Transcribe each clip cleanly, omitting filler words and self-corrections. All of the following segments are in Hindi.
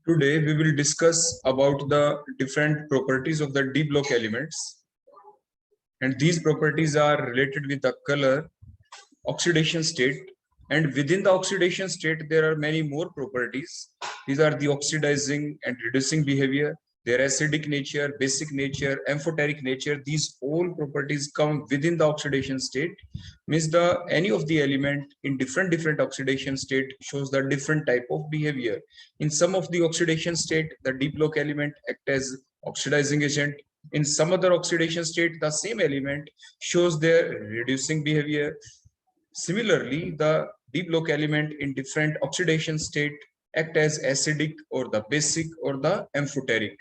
Today we will discuss about the different properties of the d block elements, and these properties are related with the color, oxidation state, and within the oxidation state there are many more properties. These are the oxidizing and reducing behavior, their acidic nature, basic nature, amphoteric nature. These all properties come within the oxidation state. Means the any of the element in different oxidation state shows the different type of behavior. In some of the oxidation state, the d block element act as oxidizing agent. In some other oxidation state, the same element shows their reducing behavior. Similarly, the d block element in different oxidation state act as acidic or the basic or the amphoteric.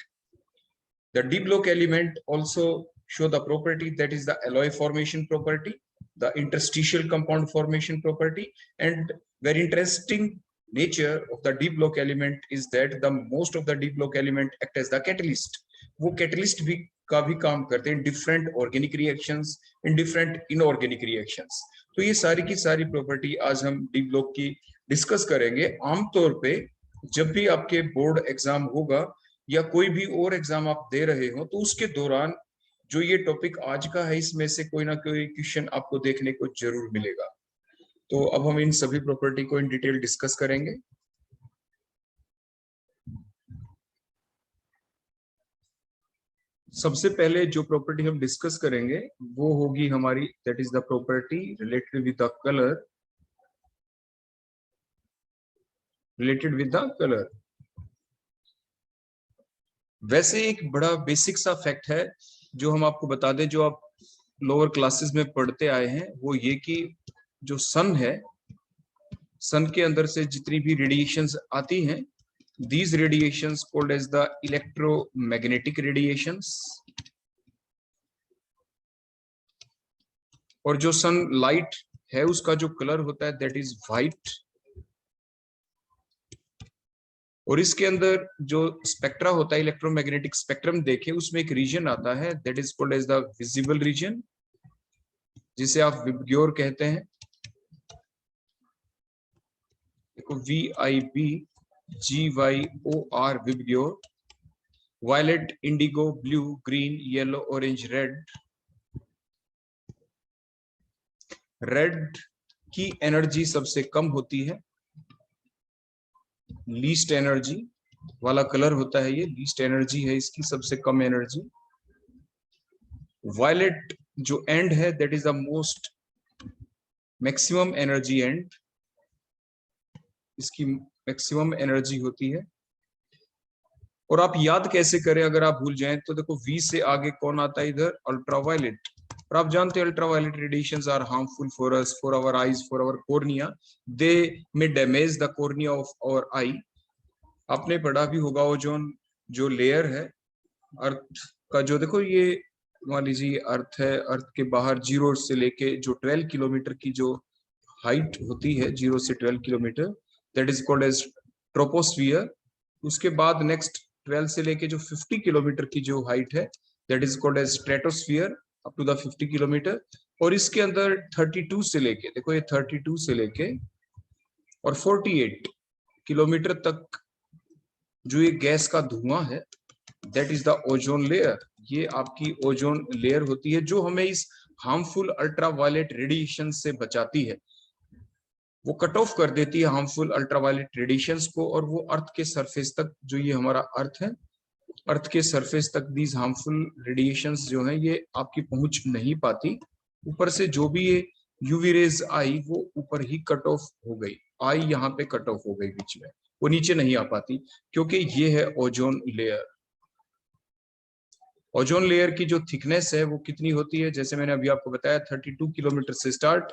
The d block element also show the property that is the alloy formation property, the interstitial compound formation property, and very interesting nature of the d block element is that the most of the d block element act as the catalyst. वो catalyst भी का भी काम करते हैं in different organic reactions, in different inorganic reactions. तो ये सारी की सारी प्रॉपर्टी आज हम डी ब्लॉक की डिस्कस करेंगे. आमतौर पे जब भी आपके बोर्ड एग्जाम होगा या कोई भी और एग्जाम आप दे रहे हो तो उसके दौरान जो ये टॉपिक आज का है इसमें से कोई ना कोई क्वेश्चन आपको देखने को जरूर मिलेगा. तो अब हम इन सभी प्रॉपर्टी को इन डिटेल डिस्कस करेंगे. सबसे पहले जो प्रॉपर्टी हम डिस्कस करेंगे वो होगी हमारी that is the property related with the colour. Related with the colour वैसे एक बड़ा बेसिक सा फैक्ट है जो हम आपको बता दें, जो आप लोअर क्लासेस में पढ़ते आए हैं, वो ये कि जो सन है, सन के अंदर से जितनी भी रेडिएशंस आती हैं, these radiations called as the electromagnetic radiations. और जो सन लाइट है उसका जो कलर होता है दैट इज व्हाइट. और इसके अंदर जो स्पेक्ट्रा होता है, इलेक्ट्रोमैग्नेटिक स्पेक्ट्रम देखे, उसमें एक रीजन आता है that is called as the visible region, जिसे आप विबग्योर कहते हैं. देखो VIBGYOR, VIBGYOR. Violet, indigo, blue, green, yellow, orange, red. Red की एनर्जी सबसे कम होती है, लीस्ट एनर्जी वाला कलर होता है ये, लीस्ट एनर्जी है इसकी, सबसे कम एनर्जी. वायलेट जो एंड है that is the most maximum energy and, इसकी मैक्सिमम एनर्जी होती है. और आप याद कैसे करें अगर आप भूल जाएं तो देखो V से आगे कौन आता है इधर, अल्ट्रावायलेट. और आप जानते हैं ultraviolet radiations are harmful for us, for our eyes, for our cornea. They may damage the cornea of our eye. आपने पढ़ा भी होगा ओजोन जो लेयर है अर्थ का, जो देखो ये मान लीजिए अर्थ है, अर्थ के बाहर 0 से लेके जो 12 किलोमीटर की जो हाइट होती है, 0 से 12 kilometre, that is called as troposphere. उसके बाद नेक्स्ट 12 से लेके जो 50 किलोमीटर की जो हाइट है that is called as stratosphere up to the 50 kilometre. और इसके अंदर 32 से लेके, देखो ये 32 से लेके और 48 किलोमीटर तक जो ये गैस का धुआं है that is the ozone layer. ये आपकी ओजोन लेयर होती है जो हमें इस हार्मफुल अल्ट्रावायलेट रेडिएशन से बचाती है. वो कट ऑफ कर देती है हार्मफुल अल्ट्रावायलेट रेडिएशंस को, और वो अर्थ के सरफेस तक, जो ये हमारा अर्थ है, अर्थ के सरफेस तक दीज हार्मफुल रेडिएशंस जो हैं ये आपकी पहुंच नहीं पाती. ऊपर से जो भी ये यूवी रेज आई वो ऊपर ही कट ऑफ हो गई, आई यहाँ पे कट ऑफ हो गई बीच में, वो नीचे नहीं आ पाती क्योंकि ये है ओजोन लेयर. ओजोन लेयर की जो थिकनेस है वो कितनी होती है, जैसे मैंने अभी आपको बताया 32 किलोमीटर से स्टार्ट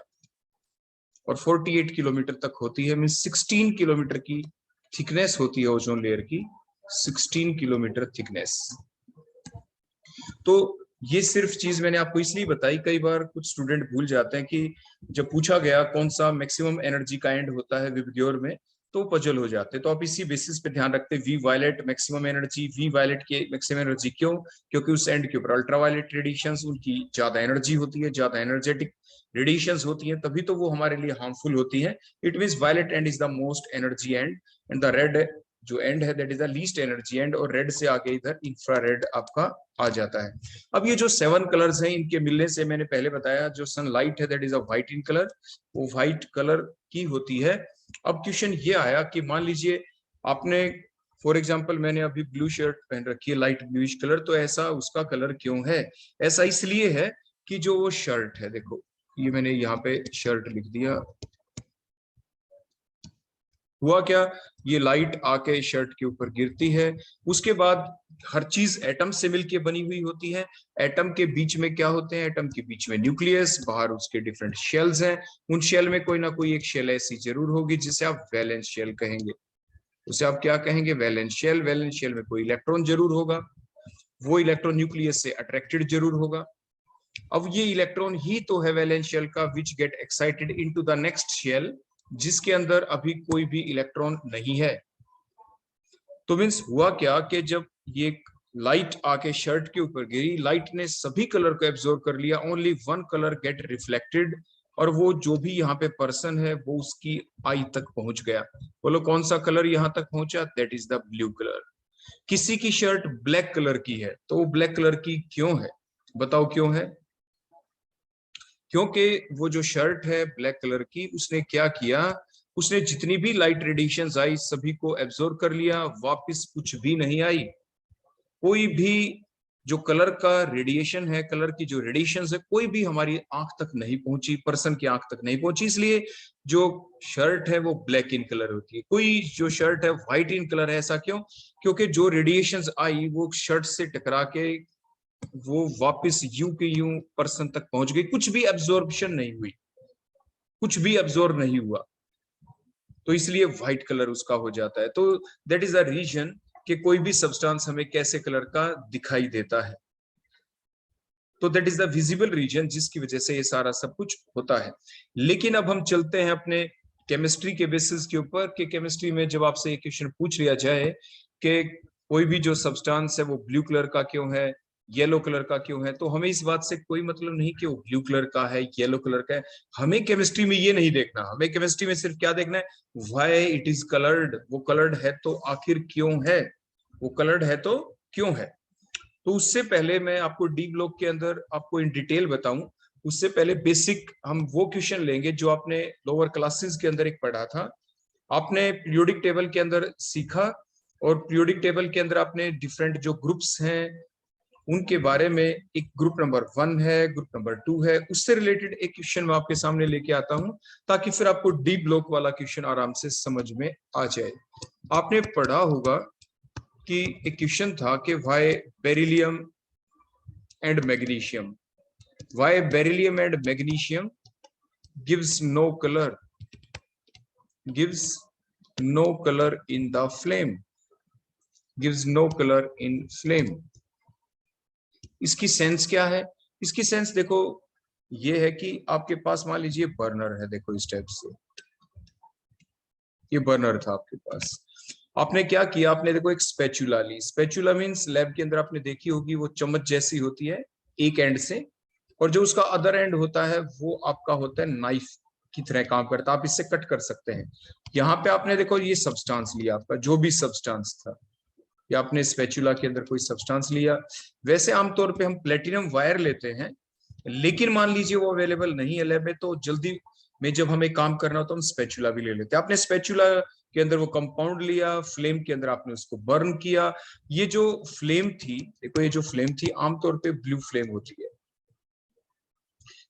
और 48 किलोमीटर तक होती है. मीन 16 किलोमीटर की थिकनेस होती है ओजोन लेयर की, 16 किलोमीटर थिकनेस. तो ये सिर्फ चीज मैंने आपको इसलिए बताई, कई बार कुछ स्टूडेंट भूल जाते हैं कि जब पूछा गया कौन सा मैक्सिमम एनर्जी का एंड होता है विबग्योर में तो पजल हो जाते. तो आप इसी बेसिस पे ध्यान रखते, V violet maximum energy. V violet की मैक्सिमम एनर्जी क्यों? क्योंकि उस एंड के ऊपर अल्ट्रावायलेट रेडिएशंस, उनकी ज्यादा एनर्जी होती है, ज्यादा एनर्जेटिक रेडिएशंस होती हैं, तभी तो वो हमारे लिए हार्मफुल होती हैं. It means violet end is the most energy end, end the red जो एंड है that is the least energy end, और रेड से आगे इधर इंफ्रारेड आपका आ जाता है। अब ये जो 7 कलर्स हैं इनके मिलने से, मैंने पहले बताया जो सनलाइट है that is a white in colour, वो व्हाइट कलर की होती है। अब क्वेश्चन ये आया कि मान लीजिए आपने फॉर एग्जाम्पल मैंने अभी ब्लू शर्ट पहन रखी है लाइट ब्लूइश कलर, तो ऐसा उसका कलर क्यों है? ऐसा इसलिए है कि जो वो शर्ट है, देखो ये मैंने यहाँ पे शर्ट लिख दिया, हुआ क्या, ये लाइट आके शर्ट के ऊपर गिरती है, उसके बाद हर चीज एटम से मिलके बनी हुई होती है। एटम के बीच में क्या होते हैं? एटम के बीच में न्यूक्लियस, बाहर उसके डिफरेंट शेल्स हैं। उन शेल में कोई ना कोई एक शेल ऐसी जरूर होगी जिसे आप वैलेंस शेल कहेंगे। उसे आप क्या कहेंगे? Valence shell. वैलेंस शेल में कोई इलेक्ट्रॉन जरूर होगा, वो इलेक्ट्रॉन न्यूक्लियस से अट्रैक्टेड जरूर होगा। अब ये इलेक्ट्रॉन ही तो है वैलेंस शेल का which get excited into the next shell, जिसके अंदर अभी कोई भी इलेक्ट्रॉन नहीं है। तो मीन्स हुआ क्या कि जब ये लाइट आके शर्ट के ऊपर गिरी, लाइट ने सभी कलर को एब्जॉर्ब कर लिया, only one colour gate reflected, और वो जो भी यहाँ पे पर्सन है वो उसकी आई तक पहुंच गया। बोलो कौन सा कलर यहाँ तक पहुंचा? That is the blue colour. किसी की शर्ट ब्लैक कलर की है, तो वो ब्लैक कलर की क्यों है? बताओ क्यों है? क्योंकि वो जो शर्ट है ब्लैक कलर की, उसने क्या किया, उसने जितनी भी लाइट रेडिएशंस आई सभी को एब्जॉर्ब कर लिया, वापस कुछ भी नहीं आई। कोई भी जो कलर का रेडिएशन है, कलर की जो रेडिएशन है, कोई भी हमारी आंख तक नहीं पहुंची, पर्सन की आंख तक नहीं पहुंची। इसलिए जो शर्ट है वो ब्लैक इन कलर होती है। कोई जो शर्ट है व्हाइट इन कलर है, ऐसा क्यों? क्योंकि जो रेडिएशंस आई वो शर्ट से टकरा के वो वापस यूं के यूं पर्सन तक पहुंच गई, कुछ भी एब्जॉर्प्शन नहीं हुई, कुछ भी एब्जॉर्ब नहीं हुआ, तो इसलिए व्हाइट कलर उसका हो जाता है। तो दैट इज द रीजन कि कोई भी सब्सटेंस हमें कैसे कलर का दिखाई देता है। तो that is the visible reason जिसकी वजह से ये सारा सब कुछ होता है। लेकिन अब हम चलते हैं अपने केमिस्ट्री के बेसिस के ऊपर कि केमिस्ट्री में जब आपसे एक क्वेश्चन पूछ लिया जाए कि कोई भी जो सब्सटेंस है वो ब्लू कलर का क्यों है, येलो कलर का क्यों है, तो हमें इस बात से कोई मतलब नहीं कि वो ब्लू कलर का है, येलो कलर का है। हमें केमिस्ट्री में ये नहीं देखना, हमें केमिस्ट्री में सिर्फ क्या देखना है? Why it is coloured. वो कलर्ड है तो आखिर क्यों है? वो कलर्ड है तो क्यों है? तो उससे पहले मैं आपको डी ब्लॉक के अंदर आपको इन डिटेल बताऊं, उससे पहले बेसिक हम वो क्वेश्चन लेंगे जो आपने लोअर क्लासेस के अंदर एक पढ़ा था। आपने पीरियोडिक टेबल के अंदर सीखा, और पीरियोडिक टेबल के अंदर आपने डिफरेंट जो ग्रुप्स हैं उनके बारे में, एक ग्रुप नंबर 1 है, ग्रुप नंबर 2 है, उससे रिलेटेड एक क्वेश्चन मैं आपके सामने लेके आता हूं, ताकि फिर आपको डी ब्लॉक वाला क्वेश्चन आराम से समझ में आ जाए। आपने पढ़ा होगा कि एक क्वेश्चन था कि why beryllium and magnesium, why beryllium and magnesium gives no colour, gives no colour in the flame, gives no colour in flame. इसकी सेंस क्या है? इसकी सेंस देखो ये है कि आपके पास मान लीजिए बर्नर है, देखो इस टाइप से ये बर्नर था आपके पास। आपने क्या किया, आपने देखो एक स्पैचुला ली। स्पैचुला मींस लैब के अंदर आपने देखी होगी वो चम्मच जैसी होती है एक एंड से, और जो उसका अदर एंड होता है वो आपका होता है नाइफ की तरह काम करता है, आप इससे कट कर सकते हैं। यहाँ पे आपने देखो ये सब्सटेंस लिया, आपका जो भी सब्सटेंस था, या आपने स्पैचुला के अंदर कोई सब्सटेंस लिया। वैसे आमतौर पे हम प्लेटिनम वायर लेते हैं, लेकिन मान लीजिए वो अवेलेबल नहीं है लैब में, तो जल्दी में जब हमें काम करना हो तो हम स्पैचुला भी ले लेते हैं। आपने स्पैचुला के अंदर वो कंपाउंड लिया, फ्लेम के अंदर आपने उसको बर्न किया। ये जो फ्लेम थी, देखो ये जो फ्लेम थी आमतौर पे ब्लू फ्लेम होती है।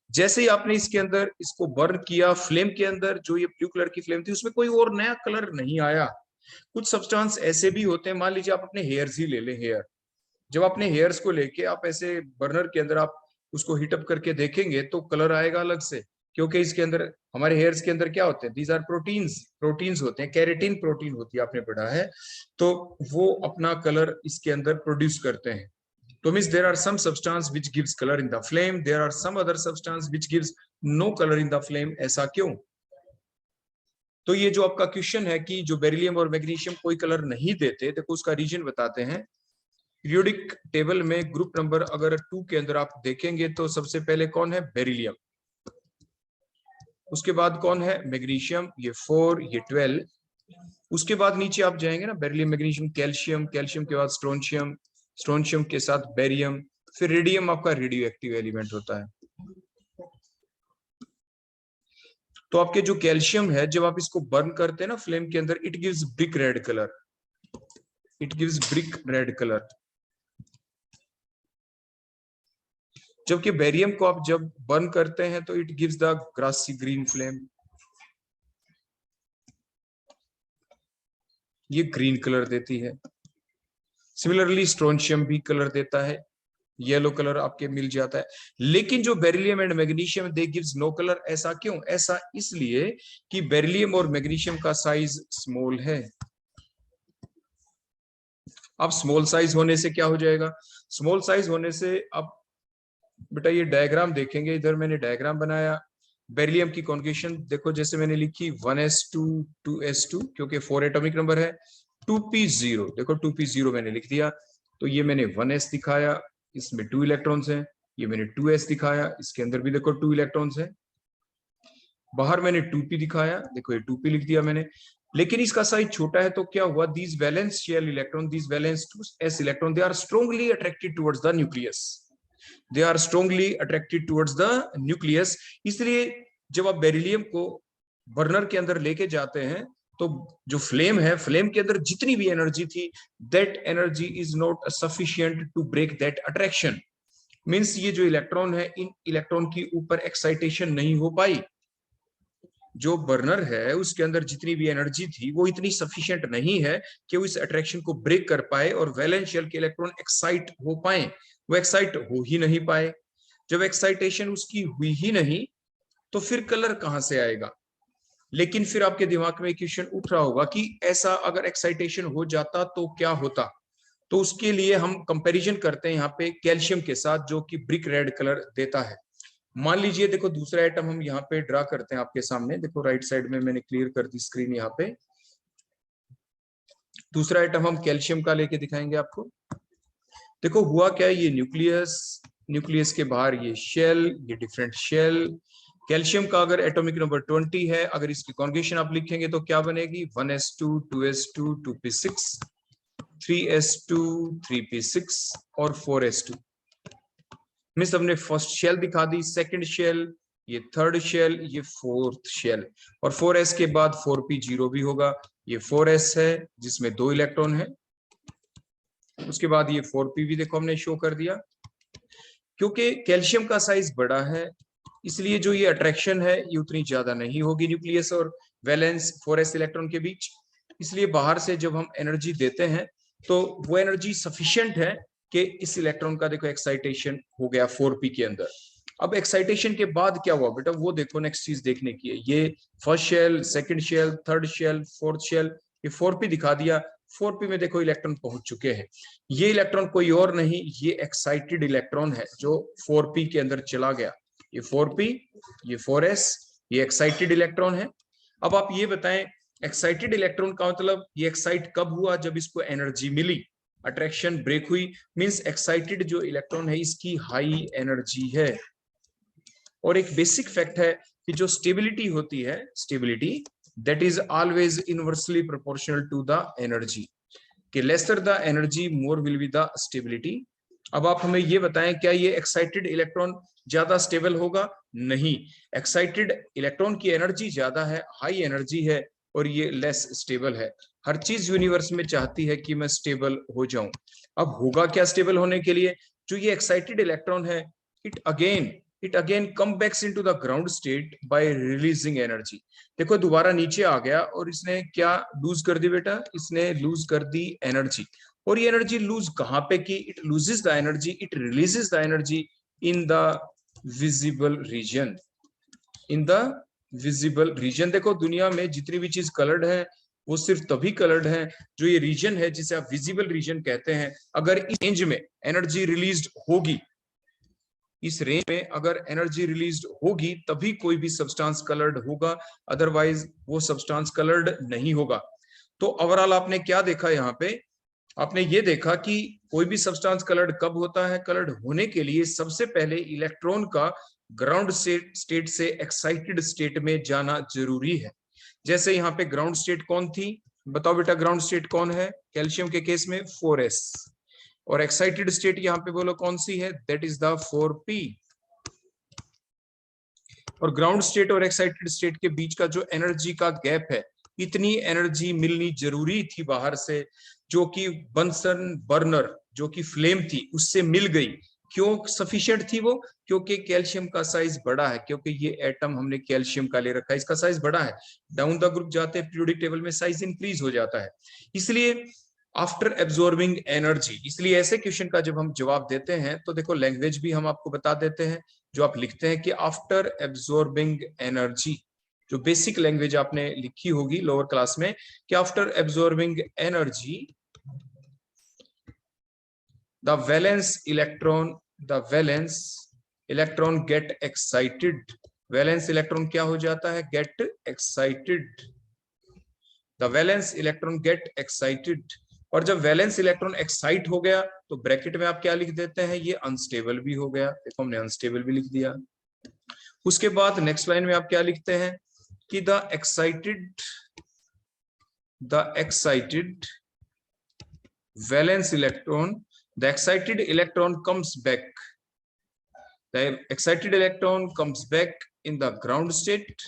जैसे ही आपने इसके अंदर इसको बर्न किया, फ्लेम के अंदर जो ये ब्लू कलर की फ्लेम थी उसमें कोई और नया कलर नहीं आया। कुछ सब्सटेंस ऐसे भी होते हैं, मान लीजिए आप अपने हेयर्स ही ले लें, हेयर, जब अपने हेयर्स को लेके आप ऐसे बर्नर के अंदर आप उसको हीटअप करके देखेंगे तो कलर आएगा अलग से, क्योंकि इसके अंदर हमारे हेयर्स के अंदर क्या होते हैं? दीज आर प्रोटीन्स, प्रोटीन्स होते हैं, कैरेटिन प्रोटीन होती है, आपने पढ़ा है। तो वो अपना कलर इसके अंदर प्रोड्यूस करते हैं। तो means there are some substance which gives colour in the flame, there are some other substance which gives no colour in the flame. ऐसा क्यों? तो ये जो आपका क्वेश्चन है कि जो बेरिलियम और मैग्नीशियम कोई कलर नहीं देते, देखो उसका रीजन बताते हैं। पीरियोडिक टेबल में ग्रुप नंबर अगर 2 के अंदर आप देखेंगे तो सबसे पहले कौन है? बेरिलियम। उसके बाद कौन है? मैग्नीशियम, ये 4, ये 12। उसके बाद नीचे आप जाएंगे ना, बेरिलियम, मैग्नीशियम, कैल्शियम, कैल्शियम के बाद स्ट्रोंशियम, स्ट्रोंशियम के साथ बेरियम, फिर रेडियम आपका रेडियो एक्टिव एलिमेंट होता है। तो आपके जो कैल्शियम है, जब आप इसको बर्न करते हैं ना फ्लेम के अंदर, it gives brick red colour, it gives brick red colour. जबकि बेरियम को आप जब बर्न करते हैं तो it gives the grassy green flame, ये ग्रीन कलर देती है। सिमिलरली स्ट्रोंशियम भी कलर देता है, येलो कलर आपके मिल जाता है। लेकिन जो beryllium and magnesium they gives no colour. ऐसा क्यों? ऐसा इसलिए कि बेरिलियम और मैग्नीशियम का साइज स्मॉल है। अब स्मॉल साइज होने से क्या हो जाएगा? स्मॉल साइज होने से अब बेटा ये डायग्राम देखेंगे, इधर मैंने डायग्राम बनाया। बेरिलियम की कॉन्जुगेशन देखो, जैसे मैंने लिखी 1s2 2s2, क्योंकि 4 एटॉमिक नंबर है। 2p0, देखो 2p0 मैंने लिख दिया, तो ये मैंने 1s दिखाया, इसमें 2 इलेक्ट्रॉन्स हैं। ये मैंने 2s दिखाया, इसके अंदर भी देखो 2 इलेक्ट्रॉन्स हैं। बाहर मैंने 2p दिखाया, देखो ये 2p लिख दिया मैंने। लेकिन इसका साइज छोटा है, तो क्या हुआ? These valence shell electron, these valence s electron, they are strongly attracted towards the nucleus, they are strongly attracted towards the nucleus. इसलिए जब आप बेरिलियम को बर्नर के अंदर लेके जाते हैं, तो जो फ्लेम है, फ्लेम के अंदर जितनी भी एनर्जी थी, that energy is not sufficient to break that attraction. Means ये जो इलेक्ट्रॉन है, इन इलेक्ट्रॉन की ऊपर एक्साइटेशन नहीं हो पाई। जो बर्नर है उसके अंदर जितनी भी एनर्जी थी, वो इतनी सफिशिएंट नहीं है कि वो इस अट्रैक्शन को ब्रेक कर पाए और वैलेंस शेल के इलेक्ट्रॉन एक्साइट हो पाए। वो एक्साइट हो ही नहीं पाए। जब एक्साइटेशन उसकी हुई ही नहीं, तो फिर कलर कहां से आएगा? लेकिन फिर आपके दिमाग में क्वेश्चन उठ रहा होगा कि ऐसा अगर एक्साइटेशन हो जाता तो क्या होता? तो उसके लिए हम कंपैरिजन करते हैं यहाँ पे कैल्शियम के साथ, जो कि ब्रिक रेड कलर देता है। मान लीजिए, देखो दूसरा आइटम हम यहाँ पे ड्रा करते हैं आपके सामने। देखो राइट साइड में मैंने क्लियर कर दी स्क्रीन यहाँ पे। दूसरा आइटम हम कैल्शियम का लेके दिखाएंगे आपको। देखो हुआ क्या है, ये न्यूक्लियस, न्यूक्लियस के बाहर ये शेल, ये डिफरेंट शेल। कैल्शियम का अगर एटॉमिक नंबर 20 है, अगर इसकी कॉन्जुगेशन आप लिखेंगे तो क्या बनेगी? 1s2 2s2 2p6, 3s2 3p6 और 4s2। मिस हमने फर्स्ट शेल दिखा दी, सेकंड शेल, ये थर्ड शेल, ये फोर्थ शेल। और 4s के बाद 4p0 भी होगा। ये 4s है जिसमें 2 इलेक्ट्रॉन है। उसके बाद ये 4p भी देखो हमने शो कर दिया। क्योंकि कैल्शियम का साइज बड़ा है, इसलिए जो ये अट्रैक्शन है ये उतनी ज्यादा नहीं होगी न्यूक्लियस और वैलेंस 4s इलेक्ट्रॉन के बीच। इसलिए बाहर से जब हम एनर्जी देते हैं, तो वो एनर्जी सफिशिएंट है कि इस इलेक्ट्रॉन का देखो एक्साइटेशन हो गया 4p के अंदर। अब एक्साइटेशन के बाद क्या हुआ बेटा, वो देखो नेक्स्ट चीज देखने की है। ये first shell, second shell, third shell, fourth shell, ये 4p दिखा दिया। 4p में देखो इलेक्ट्रॉन पहुंच चुके हैं। ये इलेक्ट्रॉन कोई और नहीं, ये एक्साइटेड इलेक्ट्रॉन है जो 4p के अंदर चला गया। ये 4p, ये 4s, ये एक्साइटेड इलेक्ट्रॉन है। अब आप ये बताएं, एक्साइटेड इलेक्ट्रॉन का मतलब ये एक्साइट कब हुआ? जब इसको एनर्जी मिली, अट्रैक्शन ब्रेक हुई। मींस एक्साइटेड जो इलेक्ट्रॉन है इसकी हाई एनर्जी है। और एक बेसिक फैक्ट है कि जो स्टेबिलिटी होती है, stability that is always inversely proportional to the energy, कि lesser the energy more will be the stability. अब आप हमें ये बताएं, क्या ये एक्साइटेड इलेक्ट्रॉन ज्यादा स्टेबल होगा? नहीं, एक्साइटेड इलेक्ट्रॉन की एनर्जी ज्यादा है, हाई एनर्जी है, और ये लेस स्टेबल है। हर चीज यूनिवर्स में चाहती है कि मैं स्टेबल हो जाऊं। अब होगा क्या स्टेबल होने के लिए? जो ये एक्साइटेड इलेक्ट्रॉन है, it again come backs into the ground state by releasing energy. देखो दोबारा नीचे आ गया और इसने क्या लूज कर दी बेटा? इसने लूज कर दी एनर्जी। और ये एनर्जी लूज कहां पे की? It loses the energy, it releases the energy in the visible reason, in the visible reason. देखो दुनिया में जितनी भी चीज कलर्ड है, वो सिर्फ तभी कलर्ड है जो ये रीजन है जिसे आप विजिबल रीजन कहते हैं। अगर इस रेंज में एनर्जी रिलीज होगी, इस रेंज में अगर एनर्जी रिलीज होगी, तभी कोई भी सब्सटेंस कलर्ड होगा, अदरवाइज वो सब्सटेंस कलर्ड नहीं होगा। तो ओवरऑल आपने क्या देखा यहाँ पे? आपने ये देखा कि कोई भी सब्सटेंस कलर्ड कब होता है? कलर्ड होने के लिए सबसे पहले इलेक्ट्रॉन का ग्राउंड स्टेट से एक्साइटेड स्टेट में जाना जरूरी है। जैसे यहाँ पे ग्राउंड स्टेट कौन थी? बताओ बेटा ग्राउंड स्टेट कौन है कैल्शियम के केस में 4s, और एक्साइटेड स्टेट यहाँ पे बोलो कौन सी है, दैट इज द 4p। और ग्राउंड स्टेट और एक्साइटेड स्टेट के बीच का जो एनर्जी का गैप है, इतनी एनर्जी मिलनी जरूरी थी बाहर से, जो कि बंसन बर्नर जो कि फ्लेम थी उससे मिल गई। क्यों सफिशिएंट थी वो, क्योंकि कैल्शियम का साइज बड़ा है, क्योंकि ये एटम हमने कैल्शियम का ले रखा है, इसका साइज बड़ा है। डाउन द ग्रुप जाते पीरियोडिक टेबल में साइज इंक्रीज हो जाता है। इसलिए आफ्टर एब्जॉर्बिंग एनर्जी, इसलिए ऐसे क्वेश्चन का जब हम जवाब देते हैं तो देखो लैंग्वेज भी हम आपको बता देते हैं, जो आप लिखते हैं कि आफ्टर एब्जॉर्बिंग एनर्जी, जो बेसिक लैंग्वेज आपने लिखी होगी लोअर क्लास में, कि after absorbing energy the valence electron get excited. Valence electron क्या हो जाता है, get excited. The valence electron get excited. और जब वैलेंस इलेक्ट्रॉन एक्साइट हो गया तो ब्रैकेट में आप क्या लिख देते हैं, ये अनस्टेबल भी हो गया, देखो हमने अनस्टेबल भी लिख दिया। उसके बाद नेक्स्ट लाइन में आप क्या लिखते हैं कि the excited valence electron, the excited electron comes back, the excited electron comes back in the ground state,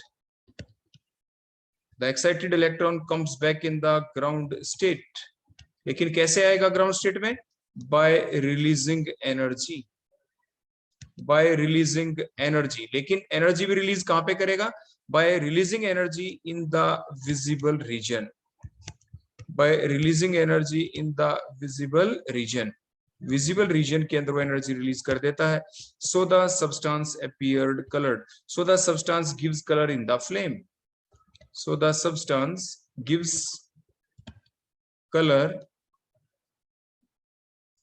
the excited electron comes back in the ground state. लेकिन कैसे आएगा ग्राउंड स्टेट में, bye releasing energy, bye releasing energy. लेकिन एनर्जी भी रिलीज कहां पे करेगा, bye releasing energy in the visible reason, bye releasing energy in the visible reason, visible region के अंदर वो एनर्जी रिलीज कर देता है। So the substance appeared coloured, so the substance gives colour in the flame, so the substance gives colour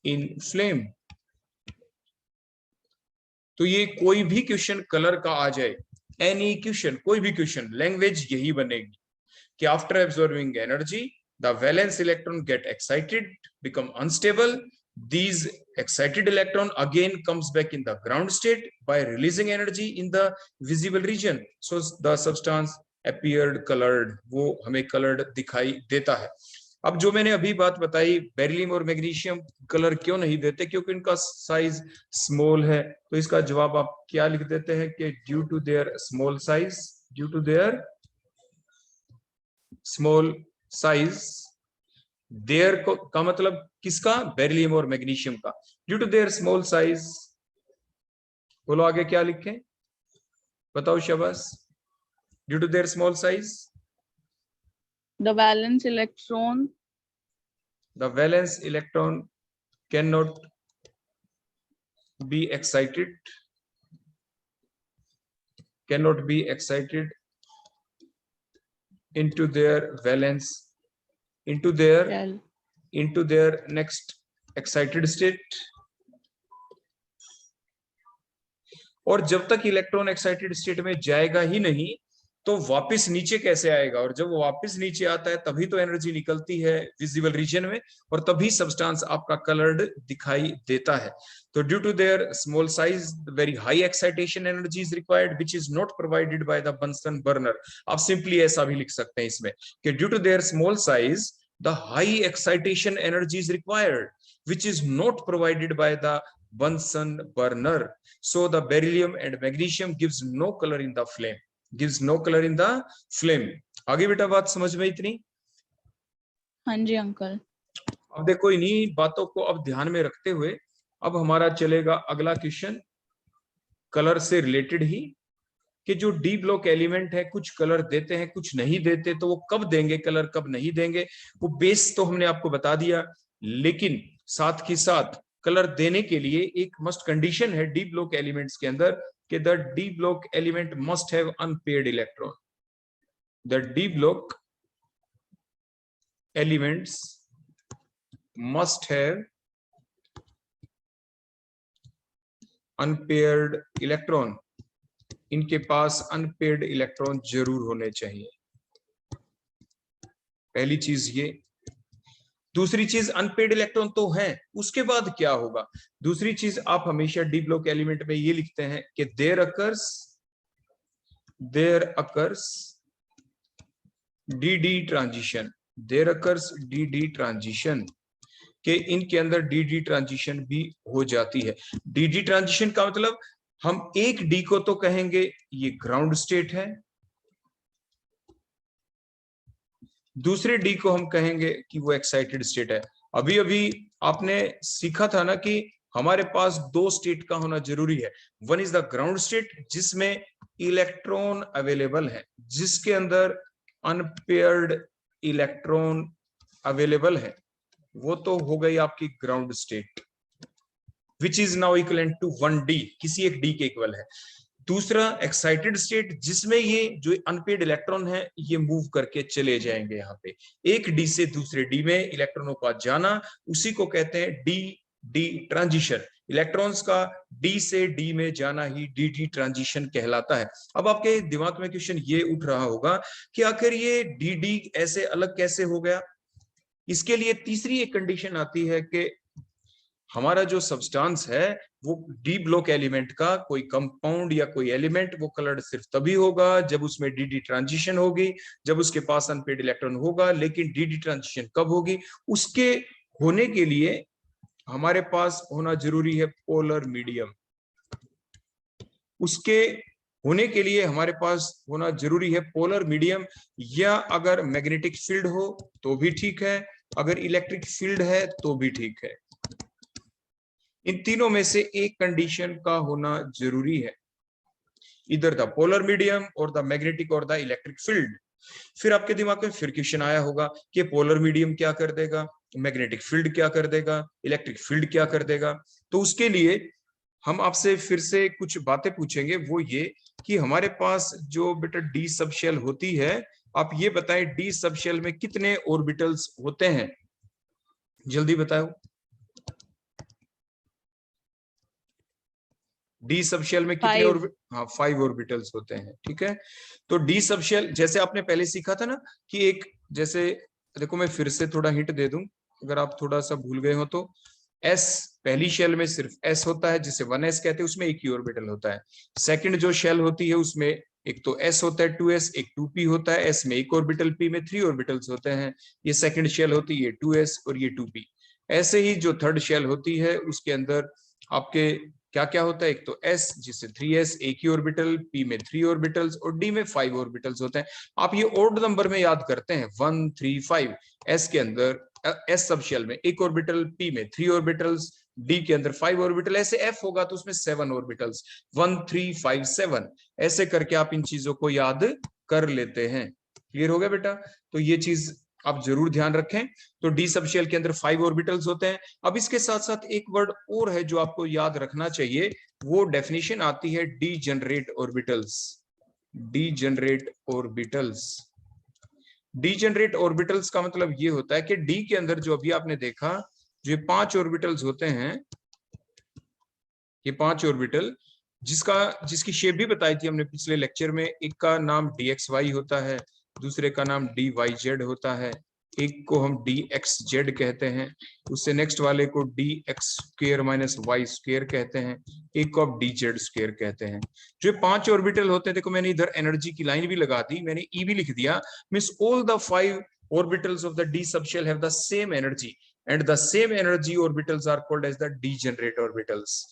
in flame. तो ये कोई भी क्वेश्चन कलर का आ जाए, एनी क्वेश्चन, कोई भी क्वेश्चन, लैंग्वेज यही बनेगी कि after absorbing energy the valence electron get excited, become unstable, these excited electron again comes back in the ground state by releasing energy in the visible region, so the substance appeared colored, वो हमें colored दिखाई देता है। अब जो मैंने अभी बात बताई, बेरिलियम और मैग्नीशियम कलर क्यों नहीं देते, क्योंकि इनका साइज स्मॉल है। तो इसका जवाब आप क्या लिख देते हैं कि due to their small size, due to their small size, their का मतलब किसका, बेरिलियम और मैग्नीशियम का, due to their small size. बोलो आगे क्या लिखें, बताओ शाबाश, due to their small size The valence electron cannot be excited, into their valence, into their next excited state। और जब तक इलेक्ट्रॉन एक्साइटेड स्टेट में जाएगा ही नहीं तो वापस नीचे कैसे आएगा, और जब वो वापस नीचे आता है तभी तो एनर्जी निकलती है विजिबल रीजन में, और तभी सब्सटेंस आपका कलर्ड दिखाई देता है। तो due to their small size very high excitation energy is required which is not provided by the Bunsen burner. आप सिंपली ऐसा भी लिख सकते हैं इसमें कि due to their small size the high excitation energy is required which is not provided by the Bunsen burner, so the beryllium and magnesium gives no color in the flame, आगे बेटा बात समझ में इतनी? हाँ जी अंकल। अब देखो इन्हीं बातों को अब ध्यान में रखते हुए अब हमारा चलेगा अगला क्वेश्चन कलर से रिलेटेड ही, कि जो डी ब्लॉक एलिमेंट है कुछ कलर देते हैं कुछ नहीं देते, तो वो कब देंगे कलर कब नहीं देंगे, वो बेस तो हमने आपको बता दिया, लेकिन साथ ही साथ कलर देने के लिए एक मस्ट कंडीशन है डी ब्लॉक एलिमेंट्स के अंदर कि the d block element must have unpaired electron, the d block elements must have unpaired electron, इनके पास अनपेयर्ड इलेक्ट्रॉन जरूर होने चाहिए, पहली चीज ये। दूसरी चीज अनपेड इलेक्ट्रॉन तो है, उसके बाद क्या होगा, दूसरी चीज आप हमेशा डी ब्लॉक एलिमेंट में ये लिखते हैं कि there occurs d d transition, there occurs d d transition, के इनके अंदर डी डी ट्रांजिशन भी हो जाती है। डी डी ट्रांजिशन का मतलब हम एक डी को तो कहेंगे ये ग्राउंड स्टेट है, दूसरे डी को हम कहेंगे कि वो एक्साइटेड स्टेट है। अभी अभी आपने सीखा था ना कि हमारे पास दो स्टेट का होना जरूरी है। One is the ground state जिसमें इलेक्ट्रॉन अवेलेबल है, जिसके अंदर अनपेयर्ड इलेक्ट्रॉन अवेलेबल है, वो तो हो गई आपकी ground state, which is now equivalent to 1D, किसी एक डी के इक्वल है। दूसरा एक्साइटेड स्टेट जिसमें ये जो अनपेड इलेक्ट्रॉन है ये मूव करके चले जाएंगे। यहाँ पे एक डी से दूसरे डी में इलेक्ट्रॉनों का जाना, उसी को कहते हैं डी डी ट्रांजिशन। इलेक्ट्रॉन्स का डी से डी में जाना ही डी डी ट्रांजिशन कहलाता है। अब आपके दिमाग में क्वेश्चन ये उठ रहा होगा कि आखिर ये डी डी ऐसे अलग कैसे हो गया। इसके लिए तीसरी एक कंडीशन आती है कि हमारा जो सब्सटेंस है वो डी ब्लॉक एलिमेंट का कोई कंपाउंड या कोई एलिमेंट वो कलर्ड सिर्फ तभी होगा जब उसमें डी डी ट्रांजिशन होगी, जब उसके पास अनपेड इलेक्ट्रॉन होगा। लेकिन डी डी ट्रांजिशन कब होगी, उसके होने के लिए हमारे पास होना जरूरी है पोलर मीडियम। उसके होने के लिए हमारे पास होना जरूरी है पोलर मीडियम, या अगर मैग्नेटिक फील्ड हो तो भी ठीक है, अगर इलेक्ट्रिक फील्ड है तो भी ठीक है। इन तीनों में से एक कंडीशन का होना जरूरी है, इधर द पोलर मीडियम और द मैग्नेटिक और द इलेक्ट्रिक फील्ड। फिर आपके दिमाग में फिर क्वेश्चन आया होगा कि पोलर मीडियम क्या कर देगा, मैग्नेटिक फील्ड क्या कर देगा, इलेक्ट्रिक फील्ड क्या कर देगा। तो उसके लिए हम आपसे फिर से कुछ बातें पूछेंगे, वो ये कि हमारे पास जो बेटा डी सब शेल होती है, आप ये बताएं डी सब शेल में कितने ऑर्बिटल्स होते हैं, जल्दी बताओ। डी सब शेल में कितने हाँ 5 ऑर्बिटल्स होते हैं, ठीक है। तो डी सब शेल जैसे आपने पहले सीखा था ना कि एक, जैसे देखो मैं फिर से थोड़ा हिंट दे दूं अगर आप थोड़ा सा भूल गए हो तो, एस पहली शेल में सिर्फ एस होता है जिसे 1s कहते हैं, उसमें एक ही ऑर्बिटल होता है। सेकंड जो शेल होती है उसमें एक तो एस होता है 2s, एक 2p होता है, एस में एक ऑर्बिटल, p में 3 ऑर्बिटल्स होते हैं। ये सेकंड शेल होती है 2s और ये 2p। ऐसे ही जो थर्ड शेल होती है उसके अंदर आपके क्या क्या होता है, एक तो S जिससे 3s एक ही ऑर्बिटल, P में 3 ऑर्बिटल्स और D में 5 ऑर्बिटल्स होते हैं। आप ये ऑड नंबर में याद करते हैं 1 3 5। S के अंदर S सब शेल में एक ऑर्बिटल, P में 3 ऑर्बिटल्स, D के अंदर 5 ऑर्बिटल। ऐसे F होगा तो उसमें 7 ऑर्बिटल्स, 1 3 5 7। ऐसे करके आप इन चीजों को याद कर लेते हैं। क्लियर हो गया बेटा? तो ये चीज आप जरूर ध्यान रखें। तो डी सब शेल के अंदर 5 ऑर्बिटल्स होते हैं। अब इसके साथ साथ एक वर्ड और है जो आपको याद रखना चाहिए, वो डेफिनेशन आती है degenerate orbitals. Degenerate orbitals, degenerate orbitals का मतलब ये होता है कि डी के अंदर जो अभी आपने देखा जो 5 ऑर्बिटल्स होते हैं, ये 5 ऑर्बिटल जिसकी शेप भी बताई थी हमने पिछले लेक्चर में। एक का नाम dxy होता है, दूसरे का नाम dyz होता है, एक को हम dxz कहते हैं, उससे नेक्स्ट वाले को dx² - y² कहते हैं, एक को आप dz² कहते हैं। जो 5 ऑर्बिटल होते हैं, देखो मैंने इधर एनर्जी की लाइन भी लगा दी, मैंने E भी लिख दिया, means all the 5 orbitals of the d subshell have the same energy and the same energy orbitals are called as the degenerate orbitals.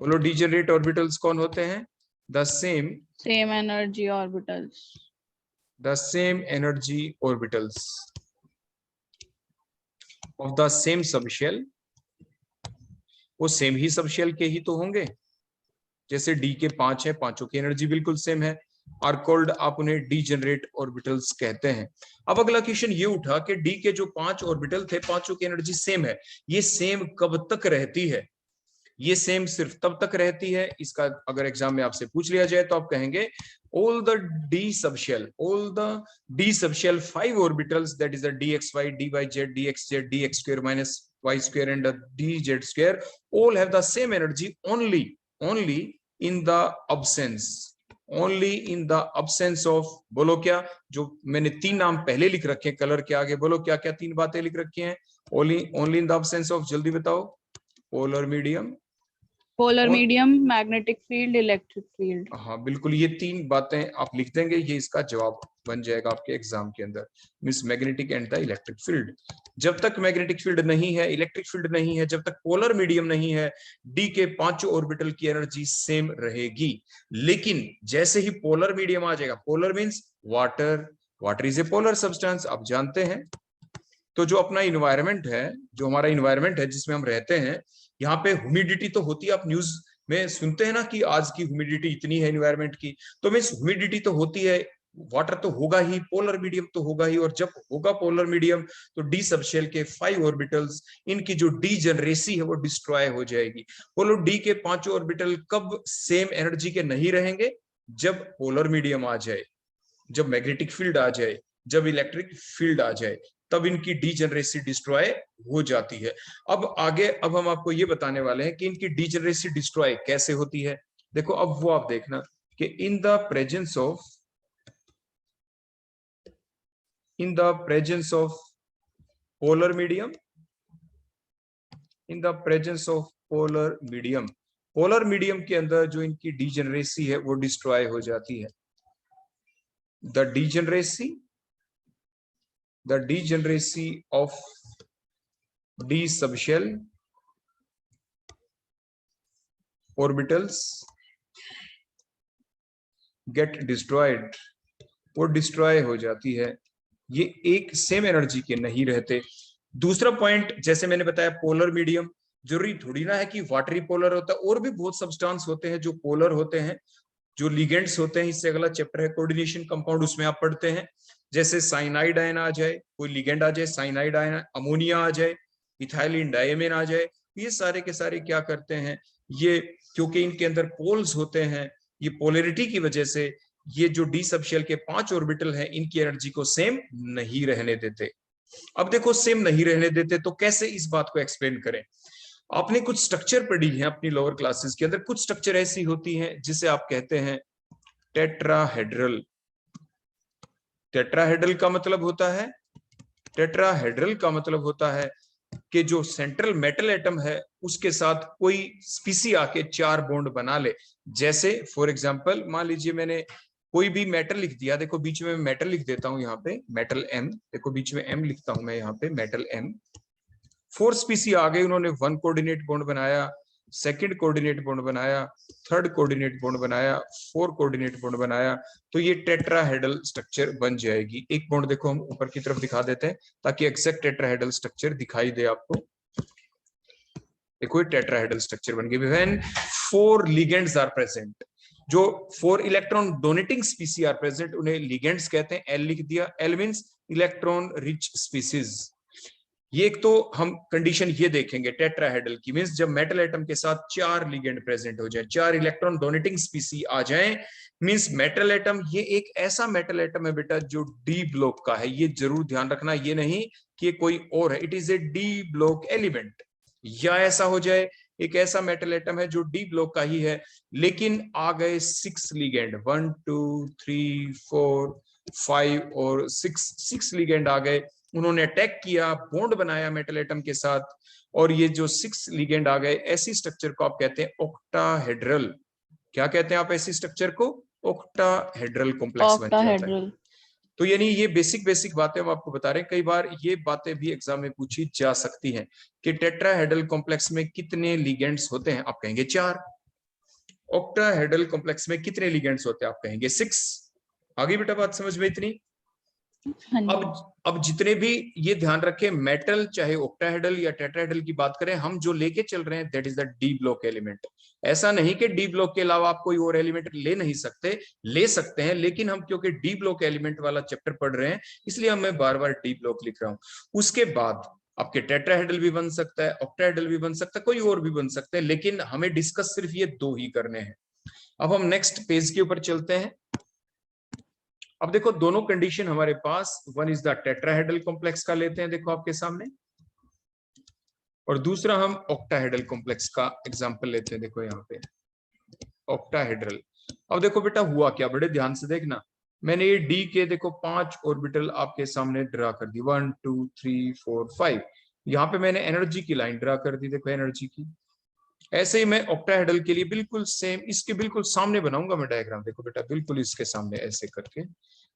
बोलो डीजेनरेट ऑर्बिटल्स कौन होते हैं? The same energy orbitals, the same energy orbitals of the same subshell. वो सेम ही सबशेल के ही तो होंगे, जैसे डी के 5 है, पांचों की एनर्जी बिल्कुल सेम है, आर कॉल्ड, आप उन्हें डीजेनरेट ऑर्बिटल्स कहते हैं। अब अगला क्वेश्चन ये उठा कि डी के जो 5 ऑर्बिटल थे, पांचों की एनर्जी सेम है, ये सेम कब तक रहती है? ये सेम सिर्फ तब तक रहती है, इसका अगर एग्जाम में आपसे पूछ लिया जाए तो आप कहेंगे all the d subshell 5 orbitals, that is the dxy, dyz, dxz, dx² - y² and the dz², all have the same energy only in the absence of, बोलो क्या? जो मैंने 3 नाम पहले लिख रखे हैं कलर के आगे, बोलो क्या क्या 3 बातें लिख रखी हैं? only in the absence of, जल्दी बताओ। पोलर मीडियम, Polar और medium, magnetic field, electric field. हाँ बिल्कुल, ये तीन बातें आप लिख देंगे, ये इसका जवाब बन जाएगा आपके एग्जाम के अंदर, means magnetic and the electric field. जब तक मैग्नेटिक फील्ड नहीं है, इलेक्ट्रिक फील्ड नहीं है, जब तक पोलर मीडियम नहीं है, डी के पांचों ऑर्बिटल की एनर्जी सेम रहेगी। लेकिन जैसे ही पोलर मीडियम आ जाएगा, polar means water, water is a polar substance, आप जानते हैं। तो जो अपना इन्वायरमेंट है, जो हमारा इन्वायरमेंट है जिसमें हम रहते हैं, यहाँ पे ह्यूमिडिटी तो होती है, आप न्यूज में सुनते हैं ना कि आज की ह्यूमिडिटी इतनी है इन्वायरमेंट की, तो मीन्स ह्यूमिडिटी तो होती है, वाटर तो होगा ही, पोलर मीडियम तो होगा ही। और जब होगा पोलर मीडियम तो डी सबशेल के 5 ऑर्बिटल्स, इनकी जो डीजनरेसी है वो डिस्ट्रॉय हो जाएगी। बोलो डी के पांचों ऑर्बिटल कब सेम एनर्जी के नहीं रहेंगे? जब पोलर मीडियम आ जाए, जब मैग्नेटिक फील्ड आ जाए, जब इलेक्ट्रिक फील्ड आ जाए, तब इनकी डीजनरेसी डिस्ट्रॉय हो जाती है। अब आगे अब हम आपको ये बताने वाले हैं कि इनकी डीजनरेसी डिस्ट्रॉय कैसे होती है। देखो अब वो आप देखना कि in the presence of polar medium, in the presence of polar medium, polar medium के अंदर जो इनकी डीजनरेसी है वो डिस्ट्रॉय हो जाती है। The degeneracy of d subshell orbitals get destroyed, वो डिस्ट्रॉय हो जाती है। ये एक सेम एनर्जी के नहीं रहते। दूसरा पॉइंट, जैसे मैंने बताया पोलर मीडियम, जरूरी थोड़ी ना है कि वाटरी पोलर होता है, और भी बहुत सब्सटेंस होते हैं जो पोलर होते हैं, जो लिगेंड्स होते हैं। इससे अगला चैप्टर है कोऑर्डिनेशन कंपाउंड, उसमें आप पढ़ते हैं। जैसे साइनाइड आयन आ जाए, कोई लिगेंड आ जाए, साइनाइड आयन, अमोनिया आ जाए, इथाइलिन डायमीन आ जाए, ये सारे के सारे क्या करते हैं, ये क्योंकि इनके अंदर पोल्स होते हैं, ये पोलैरिटी की वजह से ये जो डी सबशेल के 5 ऑर्बिटल हैं, इनकी एनर्जी को सेम नहीं रहने देते। अब देखो सेम नहीं रहने देते तो कैसे इस बात को एक्सप्लेन करें। आपने कुछ स्ट्रक्चर पढ़ी है अपनी लोअर क्लासेस के अंदर, कुछ स्ट्रक्चर ऐसी होती हैं जिसे आप कहते हैं टेट्राहेड्रल। टेट्राहेड्रल का मतलब होता है, टेट्राहेड्रल का मतलब होता है कि जो सेंट्रल मेटल एटम है उसके साथ कोई स्पीसी आके 4 बॉन्ड बना ले। जैसे फॉर एग्जांपल मान लीजिए मैंने कोई भी मेटल लिख दिया, देखो बीच में मेटल लिख देता हूं यहाँ पे, मेटल एम, देखो बीच में एम लिखता हूं मैं यहाँ पे, मेटल एम। 4 स्पीसी आ गए, उन्होंने 1 कोऑर्डिनेट बॉन्ड बनाया, सेकंड कोऑर्डिनेट बॉन्ड बनाया, थर्ड कोऑर्डिनेट बॉन्ड बनाया, 4 कोऑर्डिनेट बॉन्ड बनाया, तो ये टेट्राहेड्रल स्ट्रक्चर बन जाएगी। एक बॉन्ड देखो हम ऊपर की तरफ दिखा देते हैं ताकि एग्जैक्ट टेट्राहेड्रल स्ट्रक्चर दिखाई दे आपको। देखो टेट्राहेड्रल स्ट्रक्चर बन गई व्हेन 4 लिगेंड्स आर प्रेजेंट। जो 4 electron donating species are present उन्हें लिगेंड्स कहते हैं। एल लिख दिया, L means electron rich species. ये एक तो हम कंडीशन ये देखेंगे टेट्राहेड्रल की, मींस जब मेटल एटम के साथ 4 लिगेंड प्रेजेंट हो जाए, 4 इलेक्ट्रॉन डोनेटिंग स्पीसी आ जाएं, मींस मेटल एटम ये एक ऐसा मेटल एटम है बेटा जो डी ब्लॉक का है। ये जरूर ध्यान रखना, ये नहीं कि कोई और है, it is A D block element. या ऐसा हो जाए एक ऐसा मेटल एटम है जो डी ब्लॉक का ही है, लेकिन आ गए 6 लिगेंड, 1 2 3 4 5 और 6 लिगेंड आ गए, उन्होंने अटैक किया, बॉन्ड बनाया मेटल एटम के साथ, और ये जो 6 लिगेंड आ गए, ऐसी स्ट्रक्चर को आप कहते हैं ऑक्टाहेड्रल। क्या कहते हैं आप ऐसी स्ट्रक्चर को? ऑक्टाहेड्रल कॉम्प्लेक्स बन जाता है। Octahedral. तो यानी ये बेसिक बातें हम आपको बता रहे हैं। कई बार ये बातें भी एग्जाम में पूछी जा सकती हैं कि टेट्राहेड्रल कॉम्प्लेक्स में कितने लिगेंड्स होते हैं, आप कहेंगे 4। ऑक्टाहेड्रल कॉम्प्लेक्स में कितने लिगेंड्स होते हैं, आप कहेंगे 6। आगे बेटा बात समझ में इतनी? हाँ जी. अब जितने भी, ये ध्यान रखें, मेटल चाहे ऑक्टाहेड्रल या टेट्राहेड्रल की बात करें, हम जो लेके चल रहे हैं that is the d block element. ऐसा नहीं कि डी ब्लॉक के अलावा आप कोई और एलिमेंट ले नहीं सकते, ले सकते हैं, लेकिन हम क्योंकि डी ब्लॉक एलिमेंट वाला चैप्टर पढ़ रहे हैं इसलिए मैं बार बार डी ब्लॉक लिख रहा हूं। उसके बाद आपके टेट्राहेड्रल भी बन सकता है, ऑक्टाहेड्रल भी बन सकता है, कोई और भी बन सकते हैं, लेकिन हमें डिस्कस सिर्फ ये 2 ही करने हैं। अब हम नेक्स्ट पेज के ऊपर चलते हैं। अब देखो दोनों कंडीशन हमारे पास, one is the tetrahedral complex का लेते हैं, देखो आपके सामने, और दूसरा हम ऑक्टाहेड्रल कॉम्प्लेक्स का एग्जांपल लेते हैं। देखो यहाँ पे ऑक्टाहेड्रल। अब देखो बेटा हुआ क्या, बड़े ध्यान से देखना, मैंने ये डी के देखो 5 ऑर्बिटल आपके सामने ड्रा कर दी, 1 2 3 4 5। यहाँ पे मैंने एनर्जी की लाइन ड्रा कर दी, देखो एनर्जी की। ऐसे ही मैं ऑक्टाहेड्रल के लिए बिल्कुल सेम इसके बिल्कुल सामने बनाऊंगा मैं डायग्राम। देखो बेटा बिल्कुल इसके सामने ऐसे करके,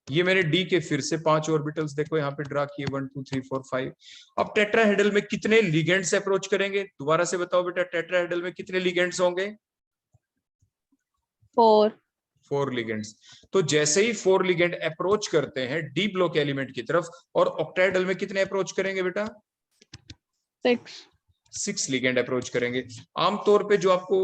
ये मैंने डी के फिर से 5 ऑर्बिटल्स देखो यहाँ पे ड्रा किए 1 2 3 4 5। अब टेट्राहेड्रल में कितने लिगेंड्स अप्रोच करेंगे, दोबारा से बताओ बेटा, टेट्राहेड्रल में कितने लिगेंड्स होंगे? 4 4 लिगेंड्स। तो जैसे ही 4 लिगेंड अप्रोच करते हैं डी ब्लॉक एलिमेंट की तरफ, और ऑक्टाहेड्रल में कितने अप्रोच करेंगे बेटा? 6 लिगेंड अप्रोच करेंगे। आमतौर पे जो आपको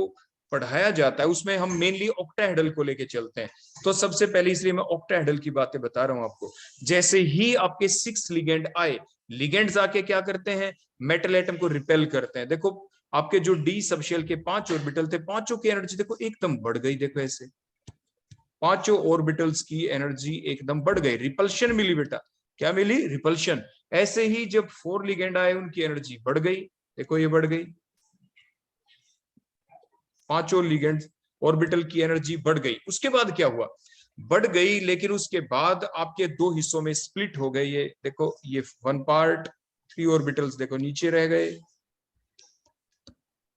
पढ़ाया जाता है उसमें हम मेनली ऑक्टाहेड्रल को लेके चलते हैं। तो सबसे पहले इसलिए मैं ऑक्टाहेड्रल की बातें बता रहा हूं आपको। जैसे ही आपके 6 लिगेंड आए, लिगेंड्स आके क्या करते हैं? मेटल एटम को रिपेल करते हैं। देखो आपके जो डी सबशेल के 5 ऑर्बिटल थे, पांचों की एनर्जी देखो एकदम बढ़ गई। देखो ऐसे पांचों ऑर्बिटल्स की एनर्जी एकदम बढ़ गई, रिपल्शन मिली बेटा। क्या मिली? रिपल्शन। ऐसे ही जब 4 लिगेंड आए उनकी एनर्जी बढ़ गई, देखो ये बढ़ गई, पांचों लिगेंड ऑर्बिटल की एनर्जी बढ़ गई। उसके बाद क्या हुआ? बढ़ गई, लेकिन उसके बाद आपके दो हिस्सों में स्प्लिट हो गए। ये देखो ये 1 पार्ट, 3 ऑर्बिटल्स देखो नीचे रह गए,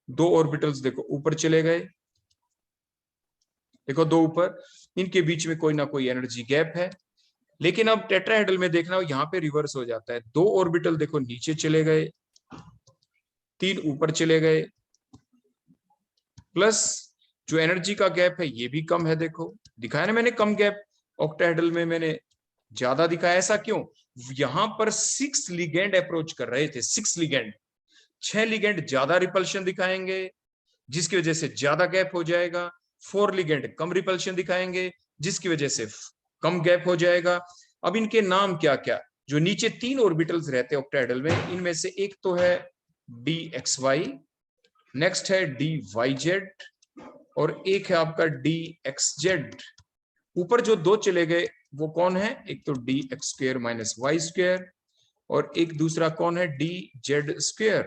2 ऑर्बिटल्स देखो ऊपर चले गए, देखो 2 ऊपर, इनके बीच में कोई ना कोई एनर्जी गैप है। लेकिन अब टेट्राहेड्रल में देखना यहाँ पे रिवर्स हो जाता है, 2 ऑर्बिटल देखो नीचे चले गए, 3 ऊपर चले गए, प्लस जो एनर्जी का गैप है ये भी कम है। देखो दिखाया ना मैंने कम गैप, ऑक्टाहेड्रल में मैंने ज्यादा दिखाया। ऐसा क्यों? यहां पर 6 लिगेंड अप्रोच कर रहे थे, 6 लिगेंड, 6 लिगेंड ज्यादा रिपल्शन दिखाएंगे जिसकी वजह से ज्यादा गैप हो जाएगा। 4 लिगेंड कम रिपल्शन दिखाएंगे जिसकी वजह से कम गैप हो जाएगा। अब इनके नाम क्या क्या? जो नीचे 3 ऑर्बिटल्स रहते हैं ऑक्टाहेड्रल में, इनमें से एक तो है DXY, नेक्स्ट है DYZ, और एक है आपका DXZ। ऊपर जो 2 चले गए वो कौन है? एक तो DX² - Y², और एक दूसरा कौन है? DZ²।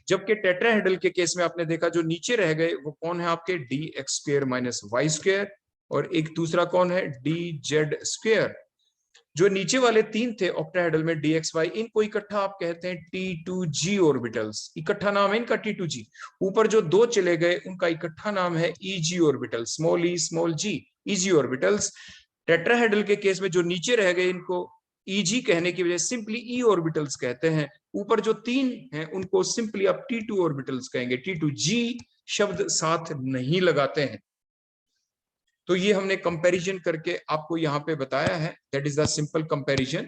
जबकि टेट्राहेड्रल के केस में आपने देखा जो नीचे रह गए वो कौन है आपके? DX² - Y², और एक दूसरा कौन है? DZ²। जो नीचे वाले 3 थे ऑक्टाहेड्रल में DXY, इनको इकट्ठा आप कहते हैं T2G ऑर्बिटल्स, इकट्ठा नाम है इनका T2G। ऊपर जो 2 चले गए उनका इकट्ठा नाम है EG orbital, small e small g, EG orbitals. Tetrahedral के केस में जो नीचे रह गए इनको EG कहने की वजह सिंपली E ऑर्बिटल्स कहते हैं। ऊपर जो 3 हैं उनको सिंपली आप T2 ऑर्बिटल्स कहेंगे, T2G शब्द साथ नहीं लगाते हैं। तो ये हमने कंपैरिजन करके आपको यहाँ पे बताया है, that is the simple comparison.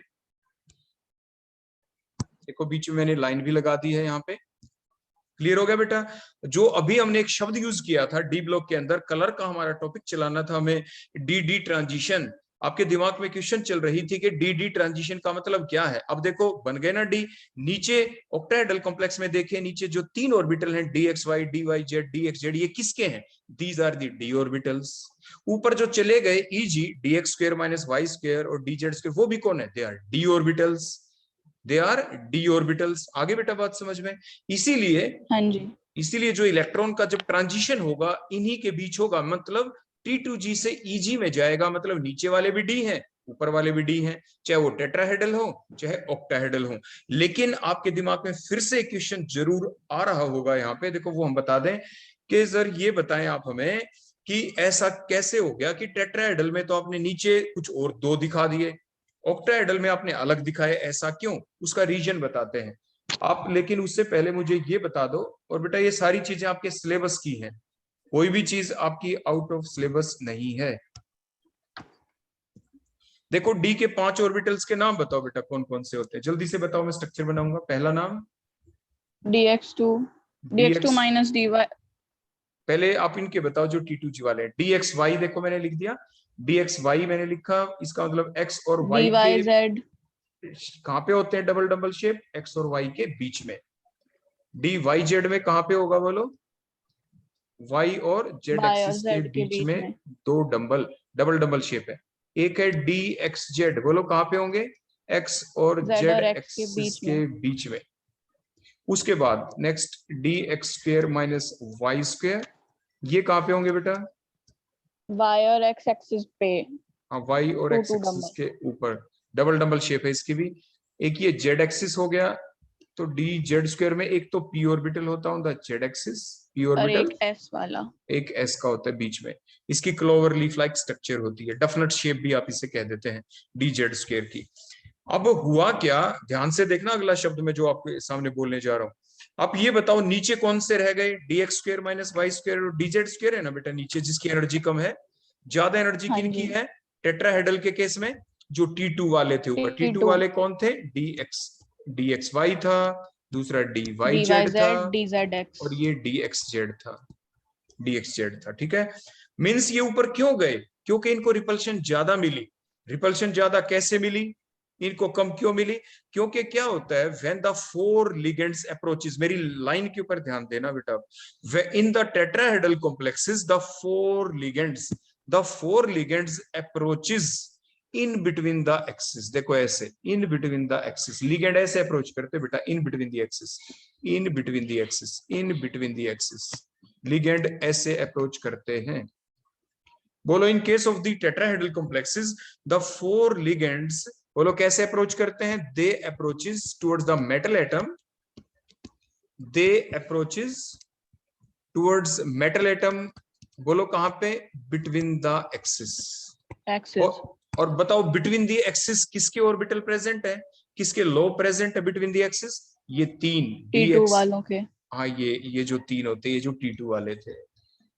देखो बीच में मैंने लाइन भी लगा दी है यहाँ पे। क्लियर हो गया बेटा? जो अभी हमने एक शब्द यूज किया था डी ब्लॉक के अंदर, कलर का हमारा टॉपिक चलाना था हमें, डी ट्रांजिशन। आपके दिमाग में क्वेश्चन चल रही थी कि डी ट्रांजिशन का मतलब क्या है। अब देखो बन गए ना डी। नीचे ऑक्टाहेड्रल कॉम्प्लेक्स में देखे, नीचे जो 3 ऑर्बिटल हैं DXY, DYZ, DXZ, ये किसके हैं? These are the d orbitals. ऊपर जो चले गए EG, DX² - Y² और DZ², वो भी कौन है? They R D orbitals, they R D orbitals. आगे बेटा बात समझ में? इसीलिए हाँ जी, इसीलिए जो इलेक्ट्रॉन का जब ट्रांजिशन होगा इन्हीं के बीच होगा, मतलब T2G से EG में जाएगा, मतलब नीचे वाले भी डी हैं ऊपर वाले भी डी हैं, चाहे वो टेट्राहेड्रल हो चाहे ऑक्टाहेड्रल हो। लेकिन आपके दिमाग में फिर से क्वेश्चन जरूर आ रहा होगा यहाँ पे, देखो वो हम बता दें कि सर ये बताएं आप हमें कि ऐसा कैसे हो गया कि टेट्राहेड्रल में तो आपने नीचे कुछ और 2 दिखा दिए, ऑक्टाहेड्रल में आपने अलग दिखाए, ऐसा क्यों? उसका रीजन बताते हैं आप। लेकिन उससे पहले मुझे ये बता दो, और बेटा ये सारी चीजें आपके सिलेबस की हैं, कोई भी चीज आपकी आउट ऑफ सिलेबस नहीं है। देखो डी के 5 ऑर्बिटल्स के नाम बताओ बेटा कौन कौन से होते हैं, जल्दी से बताओ, मैं स्ट्रक्चर बनाऊंगा। पहला नाम DX2 DX, - DY। पहले आप इनके बताओ जो T2G वाले हैं। DXY देखो मैंने लिख दिया, DXY मैंने लिखा, इसका मतलब X और Y के DYZ कहां पे होते हैं? डबल डबल शेप, X और Y के बीच में। DYZ में कहां पे होगा बोलो? Y और Z Y और एक्सिस के Z के बीच बीच में में। 2 डबल डबल शेप है। एक है DXZ, बोलो कहां पे होंगे? X और Z Z और X के एक्सिस बीच के में। बीच में। उसके बाद नेक्स्ट DX² - Y², ये कहां पे होंगे बेटा? Y और X एक्सिस पे। हाँ, Y और 2 X 2 एक्सिस डबल। के ऊपर डबल डबल शेप है इसकी भी। एक ये Z एक्सिस हो गया, तो DZ² में एक तो p ऑर्बिटल होता है on the Z axis, p और ऑर्बिटल एक s वाला। एक s का होता है बीच में। इसकी क्लोवर लीफ लाइक स्ट्रक्चर होती है, डफनट शेप भी आप इसे कह देते हैं dz स्क्वायर की। अब हुआ क्या, ध्यान से देखना अगला शब्द में जो आपके सामने बोलने जा रहा हूं। आप ये बताओ नीचे कौन से रह गए, dx square minus y square और dz स्क्वायर है ना बेटा नीचे, जिसकी एनर्जी कम है। ज्यादा एनर्जी हाँ किनकी जी, है, टेट्राहेड्रल के केस में जो T2 वाले थे ऊपर। T2 T2 वाले कौन थे, dxy था, दूसरा dyz था, dyz dzx। और ये dxz था, dxz था। ठीक है, मींस ये ऊपर क्यों गए, क्योंकि इनको रिपल्शन ज्यादा मिली। रिपल्शन ज्यादा कैसे मिली, इनको कम क्यों मिली, क्योंकि क्या होता है when the four ligands approaches, मेरी लाइन के ऊपर ध्यान देना बेटा, in the tetrahedral complexes the four ligands approaches in between the axis. देखो ऐसे in between the axis, ligand ऐसे अप्रोच करते बेटा in between the axis, in between the axis, in between the axis, ligand ऐसे अप्रोच करते हैं। बोलो in case of the tetrahedral complexes the four ligands, बोलो कैसे अप्रोच करते हैं, they approaches towards the metal atom, they approaches towards metal atom. बोलो कहां पे, बिटवीन द एक्सिस। एक्सिस। और बताओ बिटवीन द एक्सिस किसके ऑर्बिटल प्रेजेंट है, किसके लोब प्रेजेंट है बिटवीन द एक्सिस, ये तीन T2 dx। वालों के। हाँ ये जो तीन होते, ये जो T2 वाले थे,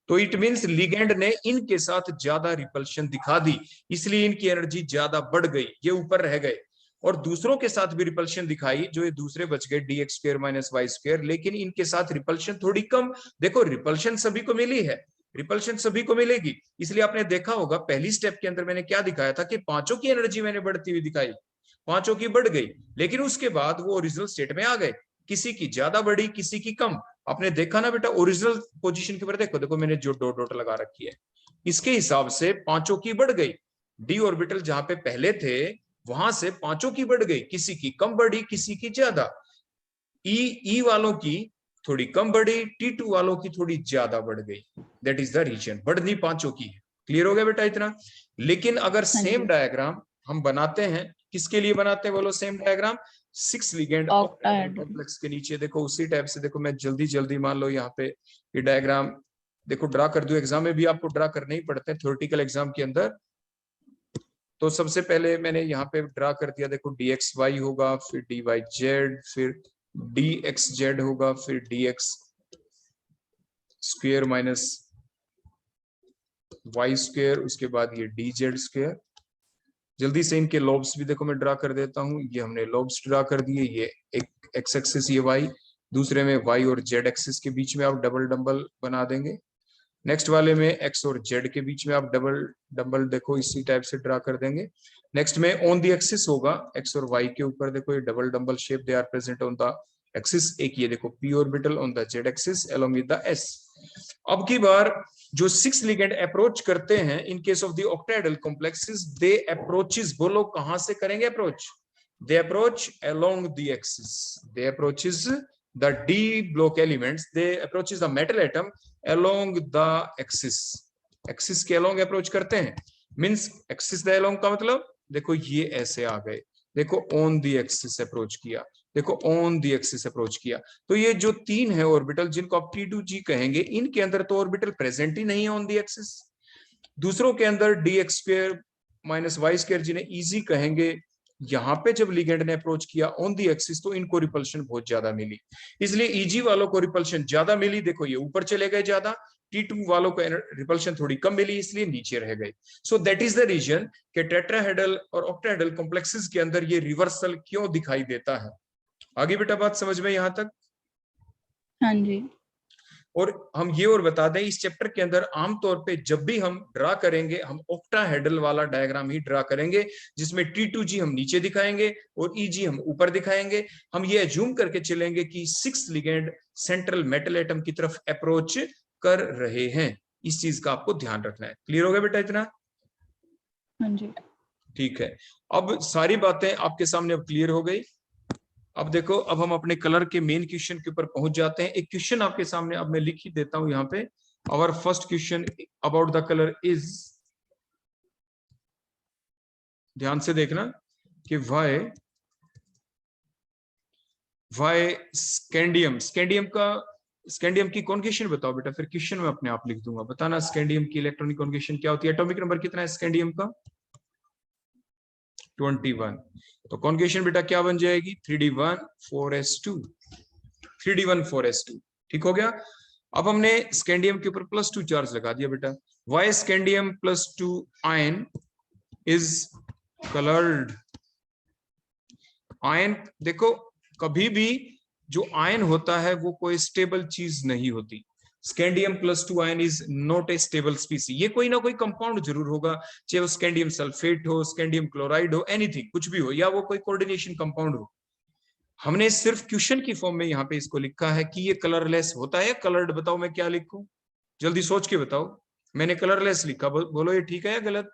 तो इट मींस लिगेंड ने इनके साथ ज्यादा रिपल्शन दिखा दी, इसलिए इनकी एनर्जी ज्यादा बढ़ गई, ये ऊपर रह गए। और दूसरों के साथ भी रिपल्शन दिखाई, जो ये दूसरे बच गए dx square minus y square, लेकिन इनके साथ रिपल्शन थोड़ी कम। देखो रिपल्शन सभी को मिली है, रिपल्शन सभी को मिलेगी, इसलिए आपने देखा होगा पहली स्टेप के अंदर मैंने क्या दिखाया था कि पांचों की एनर्जी मैंने बढ़ती हुई दिखाई, पांचों की बढ़ गई, लेकिन उसके बाद वो ओरिजिनल स्टेट में आ गए, किसी की ज्यादा बढ़ी किसी की कम। आपने देखा ना बेटा ओरिजिनल पोजीशन के ऊपर देखो, देखो मैंने जो डॉट डॉट लगा रखी है, इसके हिसाब से पांचों की बढ़ गई, डी ऑर्बिटल जहां पे पहले थे वहां से पांचों की बढ़ गई, किसी की कम बढ़ी किसी की ज्यादा, ई वालों की थोड़ी कम बढ़ी, T2 वालों की थोड़ी ज्यादा बढ़ गई, दैट इज द रीजन, बढ़नी पांचों की है। क्लियर हो गया बेटा इतना। लेकिन अगर हाँ सेम जी, डायग्राम हम बनाते हैं, किसके लिए बनाते हैं बोलो same diagram, six ligand octahedral octahedral. Complex के नीचे। देखो उसी टाइप से, देखो मैं जल्दी जल्दी मान लो यहाँ पे ये डायग्राम देखो ड्रा कर दूं, एग्जाम में भी आपको ड्रा करने ही पड़ते हैं थ्योरेटिकल एग्जाम के अंदर। तो सबसे पहले मैंने यहाँ पे ड्रा कर दिया, देखो dxy होगा, फिर dyz, फिर dxz होगा, फिर dx square minus y square, उसके बाद ये dz स्क्वायर। जल्दी से इनके लॉब्स भी देखो मैं ड्रा कर देता हूँ, ये हमने लॉब्स ड्रा कर दिए, ये एक एक्स एक्सिस ये y, दूसरे में y और z एक्सिस के बीच में आप डबल डंबल बना देंगे, नेक्स्ट वाले में x और z के बीच में आप डबल डंबल देखो इसी टाइप से ड्रा कर देंगे। नेक्स्ट में ऑन द एक्सिस होगा, x और y के ऊपर देखो ये double dumbbell shape they are present on the axis. एक ये देखो p orbital on the z axis along with the s। अब की बार जो सिक्स लिगेंड अप्रोच करते हैं in case of the octahedral complexes, they approaches, बोलो कहां से करेंगे approach, they approach along the axis, they approaches the d block elements, they approaches the metal atom along the axis, axis के along approach करते हैं, means axis the along का मतलब देखो ये ऐसे आ गए, देखो on the axis approach किया, देखो on the axis approach किया। तो ये जो तीन है ऑर्बिटल जिनको आप T2G कहेंगे, इनके अंदर तो ऑर्बिटल प्रेजेंट ही नहीं है on the axis। दूसरों के अंदर dx square minus y square जिन्हें इजी कहेंगे, यहाँ पे जब लिगेंड ने अप्रोच किया ऑन दी एक्सिस तो इनको रिपल्शन बहुत ज्यादा मिली, इसलिए ईजी वालों को रिपल्शन ज्यादा मिली, देखो ये ऊपर चले गए ज्यादा, T2 वालों को रिपल्शन थोड़ी कम मिली इसलिए नीचे रह गए। So that is the reason कि टेट्राहेड्रल और ऑक्टाहेड्रल कॉम्प्लेक्सेस के अंदर ये रिवर्सल क्यों दिखाई देता है। आगे बेटा बात समझ में यहां तक। हाँ जी, और हम ये और बता दें इस चैप्टर के अंदर आमतौर पे जब भी हम ड्रा करेंगे हम ऑक्टाहेड्रल वाला डायग्राम ही ड्रा करेंगे, जिसमें T2G हम नीचे दिखाएंगे और EG हम ऊपर दिखाएंगे। हम ये अज्यूम करके चलेंगे कि six ligand central metal atom की तरफ अप्रोच कर रहे हैं, इस चीज का आपको ध्यान रखना है। क्लियर हो गया बेटा इतना। हाँ जी, ठीक है, अब सारी बातें आपके सामने अब क्लियर हो गई। अब देखो अब हम अपने कलर के मेन क्वेश्चन के ऊपर पहुंच जाते हैं। एक क्वेश्चन आपके सामने अब मैं लिख ही देता हूं यहाँ पे। Our first question about the colour is, ध्यान से देखना कि वाई स्कैंडियम, स्कैंडियम का स्कैंडियम की कॉन्जुगेशन बताओ बेटा, फिर क्वेश्चन में अपने आप लिख दूंगा। बताना स्कैंडियम की इलेक्ट्रॉनिक कॉन्जुगेशन क्या होती है। एटॉमिक नंबर कितना है स्कैंडियम का? 21। तो कॉन्जुगेशन बेटा क्या बन जाएगी? 3d1 4s2, 3d1 4s2। ठीक हो गया। अब हमने स्कैंडियम के ऊपर +2 चार्ज लगा दिया बेटा। Why scandium +2 ion is coloured. Ion देखो, कभी भी जो आयन होता है वो कोई स्टेबल चीज नहीं होती। Scandium +2 ion is not a stable स्पीसी। ये कोई ना कोई कंपाउंड जरूर होगा, चाहे वो स्कैंडियम सल्फेट हो, स्कैंडियम क्लोराइड हो, एनीथिंग, कुछ भी हो, या वो कोई कोऑर्डिनेशन कंपाउंड हो। हमने सिर्फ क्वेश्चन की फॉर्म में यहाँ पे इसको लिखा है कि ये कलरलेस होता है। कलर्ड बताओ मैं क्या लिखूं, जल्दी सोच के बताओ। मैंने कलरलेस लिखा, बोलो ये ठीक है या गलत?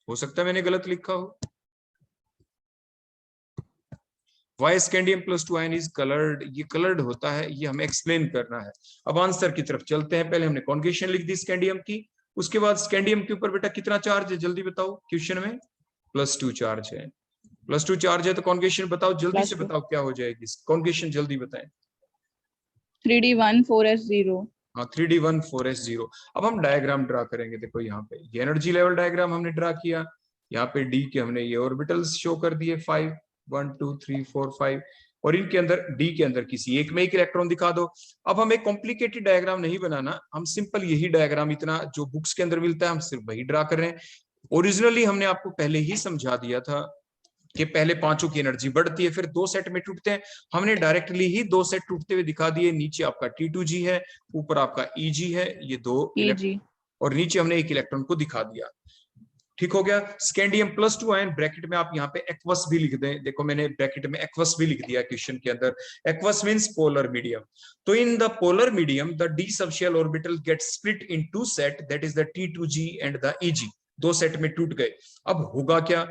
हो सकता है मैंने गलत लिखा हो। Why scandium +2 ion is coloured, ये कलर्ड होता है, ये हमें एक्सप्लेन करना है। अब आंसर की तरफ चलते हैं। पहले हमने कॉन्जुगेशन लिख दी स्कैंडियम की, उसके बाद स्कैंडियम के ऊपर बेटा कितना चार्ज है जल्दी बताओ। क्वेश्चन में +2 चार्ज है। +2 चार्ज है तो कॉन्जुगेशन बताओ, जल्दी से +2 बताओ क्या हो जाएगी कॉन्जुगेशन, जल्दी बताएं। 3d1 4s0। हाँ 3d1 4s0। अब हम डायग्राम ड्रा करेंगे। देखो यहाँ पे ये एनर्जी लेवल डायग्राम हमने ड्रा किया। यहाँ पे डी के हमने ये ऑर्बिटल्स शो कर दिए 5 1 2 3 4 5, और इनके अंदर डी के अंदर किसी एक में एक इलेक्ट्रॉन दिखा दो। अब हमें कॉम्प्लिकेटेड डायग्राम नहीं बनाना, हम सिंपल यही डायग्राम, इतना जो बुक्स के अंदर मिलता है हम सिर्फ वही ड्रा कर रहे हैं। ओरिजिनली हमने आपको पहले ही समझा दिया था कि पहले पांचों की एनर्जी बढ़ती है, फिर 2 सेट में टूटते हैं। हमने डायरेक्टली ही 2 सेट टूटते हुए दिखा दिए। नीचे आपका T2G है, ऊपर आपका EG है, ये 2 इलेक्ट्रॉन, और नीचे हमने एक इलेक्ट्रॉन को दिखा दिया। ठीक हो गया। स्कैंडियम +2 आयन, ब्रैकेट में आप यहाँ पे एक्वस भी लिख दें। देखो मैंने ब्रैकेट में एक्वस भी लिख दिया क्वेश्चन के अंदर। Aqueous means polar medium. तो in the polar medium the d subshell orbital get split in 2 set, that is the T2G and the EG। 2 set में टूट गए। अब होगा क्या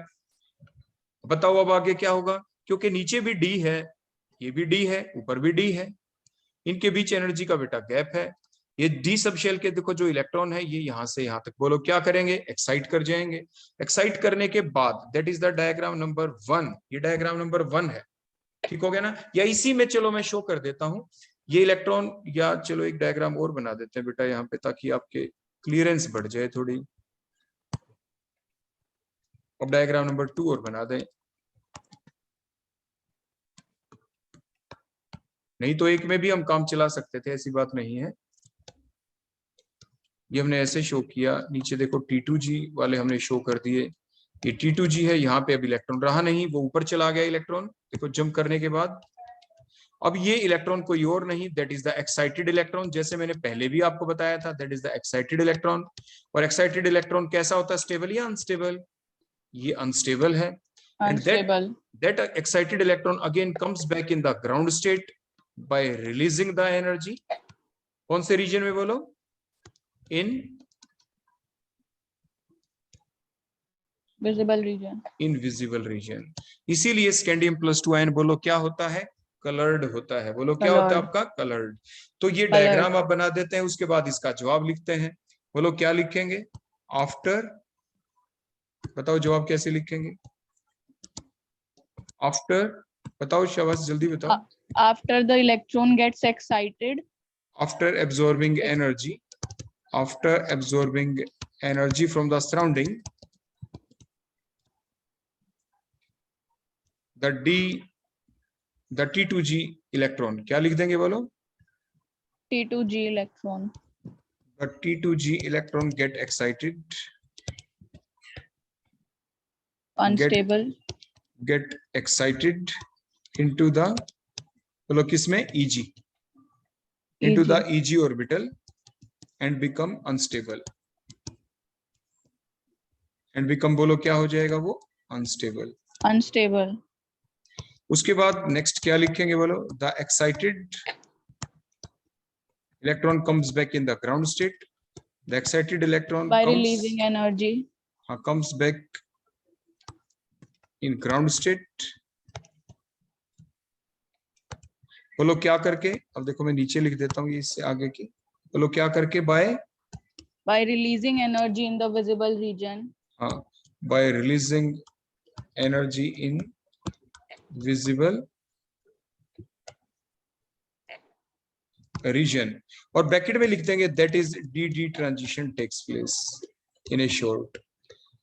बताओ, अब आगे क्या होगा? क्योंकि नीचे भी डी है, ये भी डी है, ऊपर भी डी है, इनके बीच एनर्जी का बेटा गैप है। ये डी सब शेल के देखो जो इलेक्ट्रॉन है ये यहां से यहां तक, बोलो क्या करेंगे? एक्साइट कर जाएंगे। एक्साइट करने के बाद that is the diagram number 1, ये डायग्राम नंबर 1 है। ठीक हो गया ना? या इसी में चलो मैं शो कर देता हूं ये इलेक्ट्रॉन, या चलो एक डायग्राम और बना देते हैं बेटा यहाँ पे, ताकि आपके क्लियरेंस बढ़ जाए थोड़ी। अब डायग्राम नंबर 2 और बना दें, नहीं तो एक में भी हम काम चला सकते थे, ऐसी बात नहीं है। ये हमने ऐसे शो किया, नीचे देखो T2G वाले हमने शो कर दिए। ये T2G है, यहाँ पे अब इलेक्ट्रॉन रहा नहीं, वो ऊपर चला गया इलेक्ट्रॉन, देखो जंप करने के बाद। अब ये इलेक्ट्रॉन कोई और नहीं, that is the excited electron. जैसे मैंने पहले भी आपको बताया था, that is the excited electron. और एक्साइटेड इलेक्ट्रॉन कैसा होता है? स्टेबल या अनस्टेबल? ये अनस्टेबल है। And unstable. that excited electron again comes back in the ground state by releasing the energy। कौन से रीजन में बोलो? In visible region. Invisible region. इसीलिए स्कैंडियम +2 आयन बोलो क्या होता है? कलर्ड होता है। बोलो क्या होता है कलर्ड। आपका? कलर्ड। तो ये कलर्ड। डायग्राम आप बना देते हैं, उसके बाद इसका जवाब लिखते हैं। बोलो क्या लिखेंगे? आफ्टर, बताओ जवाब कैसे लिखेंगे? आफ्टर, बताओ शाबाश, जल्दी बताओ। After the electron gets excited, After absorbing energy, after absorbing energy from the surrounding, the T2G electron, क्या लिख देंगे बोलो? T2G electron The T2G electron get excited, unstable, get excited into the, बोलो किसमें? EG, into the EG orbital and become unstable, and become, बोलो क्या हो जाएगा वो? Unstable। unstable, उसके बाद नेक्स्ट क्या लिखेंगे बोलो? The excited electron comes back in the ground state, the excited electron by comes, releasing energy, comes back in ground state। बोलो क्या करके? अब देखो मैं नीचे लिख देता हूँ ये इससे आगे की, बोलो क्या करके? by releasing energy in the visible region, हाँ, by releasing energy in visible region, और ब्रैकेट में लिख देंगे that is d transition takes place in a short,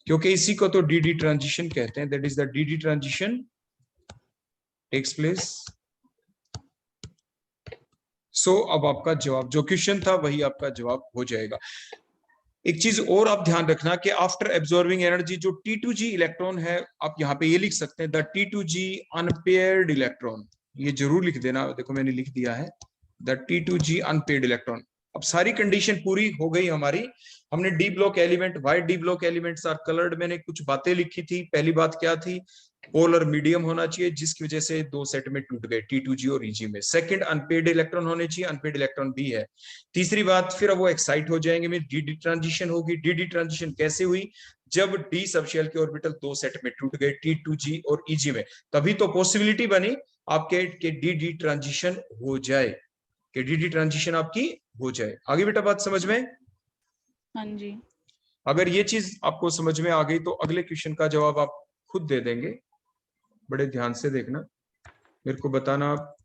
क्योंकि इसी को तो डी ट्रांजिशन कहते हैं, that is the d transition takes place. So अब आपका जवाब, जो क्वेश्चन था वही आपका जवाब हो जाएगा। एक चीज और आप ध्यान रखना कि आफ्टर एब्जॉर्बिंग एनर्जी, जो T2G इलेक्ट्रॉन है, आप यहाँ पे ये लिख सकते हैं द T2G अनपेयर्ड इलेक्ट्रॉन, ये जरूर लिख देना, देखो मैंने लिख दिया है द T2G अनपेयर्ड इलेक्ट्रॉन। अब सारी कंडीशन पूरी हो गई हमारी, हमने d block element, why d block elements are coloured, मैंने कुछ बातें लिखी थी। पहली बात क्या थी, पोलर मीडियम होना चाहिए जिसकी वजह से दो सेट में टूट गए T2G और Eg में। सेकंड, अनपेड इलेक्ट्रॉन होने चाहिए, अनपेड इलेक्ट्रॉन भी है। तीसरी बात, फिर अब वो एक्साइट हो जाएंगे, में डी ट्रांजिशन होगी। डी ट्रांजिशन कैसे हुई, जब डी सबशेल के ऑर्बिटल दो सेट में टूट गए T2G और Eg में, तभी तो पॉसिबिलिटी बनी आपके के डी ट्रांजिशन हो जाए, कि डी ट्रांजिशन आपकी हो जाए। आगे बेटा बात समझ में? हाँ जी। अगर ये चीज आपको समझ में आ गई तो अगले क्वेश्चन का जवाब आप खुद दे देंगे। बड़े ध्यान से देखना, मेरे को बताना आप,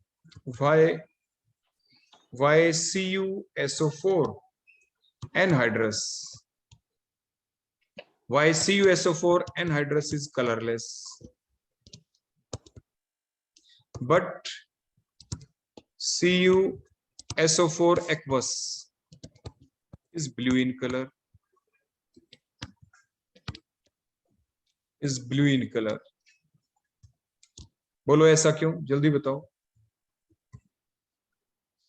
why CuSO4 anhydrous, why CuSO4 anhydrous is colorless but CuSO4 aqueous is blue in color, is blue in color। बोलो ऐसा क्यों, जल्दी बताओ।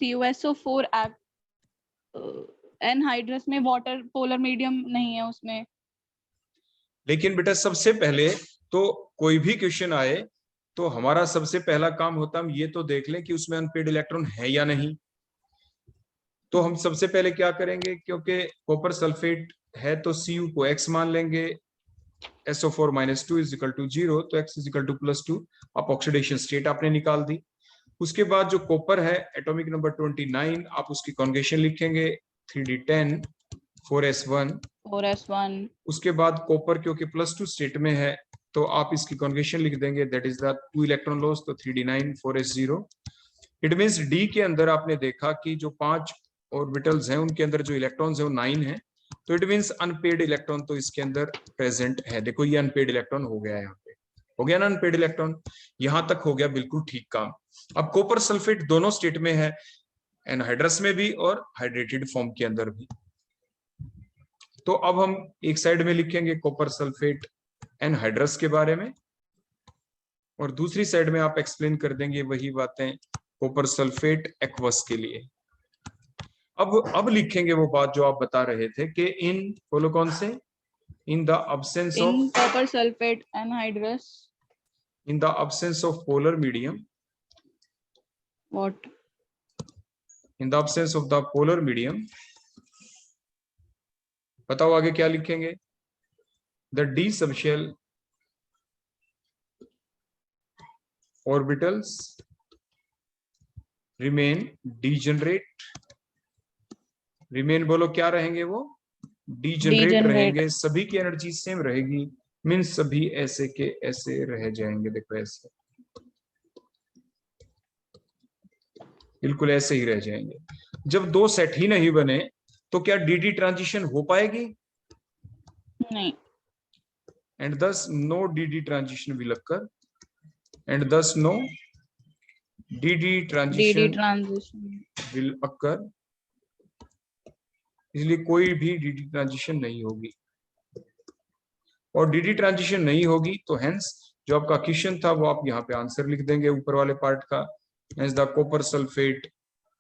CuSO4 एनहाइड्रस में वाटर पोलर मीडियम नहीं है उसमें। लेकिन बेटा सबसे पहले तो कोई भी क्वेश्चन आए तो हमारा सबसे पहला काम होता है हम ये तो देख लें कि उसमें अनपेड इलेक्ट्रॉन है या नहीं। तो हम सबसे पहले क्या करेंगे, क्योंकि कॉपर सल्फेट है तो Cu को x मान लेंगे, SO4 - 2 = 0, तो x = +2। आप ऑक्सीडेशन स्टेट आपने निकाल दी। उसके बाद जो कॉपर है एटॉमिक नंबर 29, आप उसकी कॉन्जुगेशन लिखेंगे 3d10 4s1। उसके बाद कॉपर क्योंकि +2 स्टेट में है तो आप इसकी कॉन्जुगेशन लिख देंगे, that is the 2 electron loss, तो 3d9 4s0। It means D के अंदर आपने देखा कि जो 5 ऑर्बिटल्स हैं उनके अंदर जो इलेक्ट्रॉन्स है वो 9 है, तो इट मींस अनपेड इलेक्ट्रॉन तो इसके अंदर प्रेजेंट है। देखो ये अनपेड इलेक्ट्रॉन हो गया, यहाँ पे हो गया ना अनपेड इलेक्ट्रॉन, यहां तक हो गया, बिल्कुल ठीक काम। अब कॉपर सल्फेट दोनों स्टेट में है, एनहाइड्रस में भी और हाइड्रेटेड फॉर्म के अंदर भी। तो अब हम एक साइड में लिखेंगे कॉपर सल्फेट एनहाइड्रस के बारे में, और दूसरी साइड में आप एक्सप्लेन कर देंगे वही बातें कॉपर सल्फेट एक्वस के लिए। अब लिखेंगे वो बात जो आप बता रहे थे कि इन, बोलो कौन से, in the absence of copper sulphate anhydrous, in the absence of polar medium, what, in the absence of the polar medium, बताओ आगे क्या लिखेंगे, the D subshell orbitals remain degenerate, remain बोलो क्या रहेंगे वो, डीजनरेट रहेंगे, सभी की एनर्जी सेम रहेगी, मीन्स सभी ऐसे के ऐसे रह जाएंगे। देखो ऐसे, बिल्कुल ऐसे ही रह जाएंगे। जब दो सेट ही नहीं बने तो क्या डी ट्रांजिशन हो पाएगी? नहीं। And thus no d transition will occur, and thus no d transition will occur, इसलिए कोई भी डी ट्रांजिशन नहीं होगी। और डी ट्रांजिशन नहीं होगी तो हेंस जो आपका क्वेश्चन था वो आप यहाँ पे आंसर लिख देंगे ऊपर वाले पार्ट का, hence the copper sulphate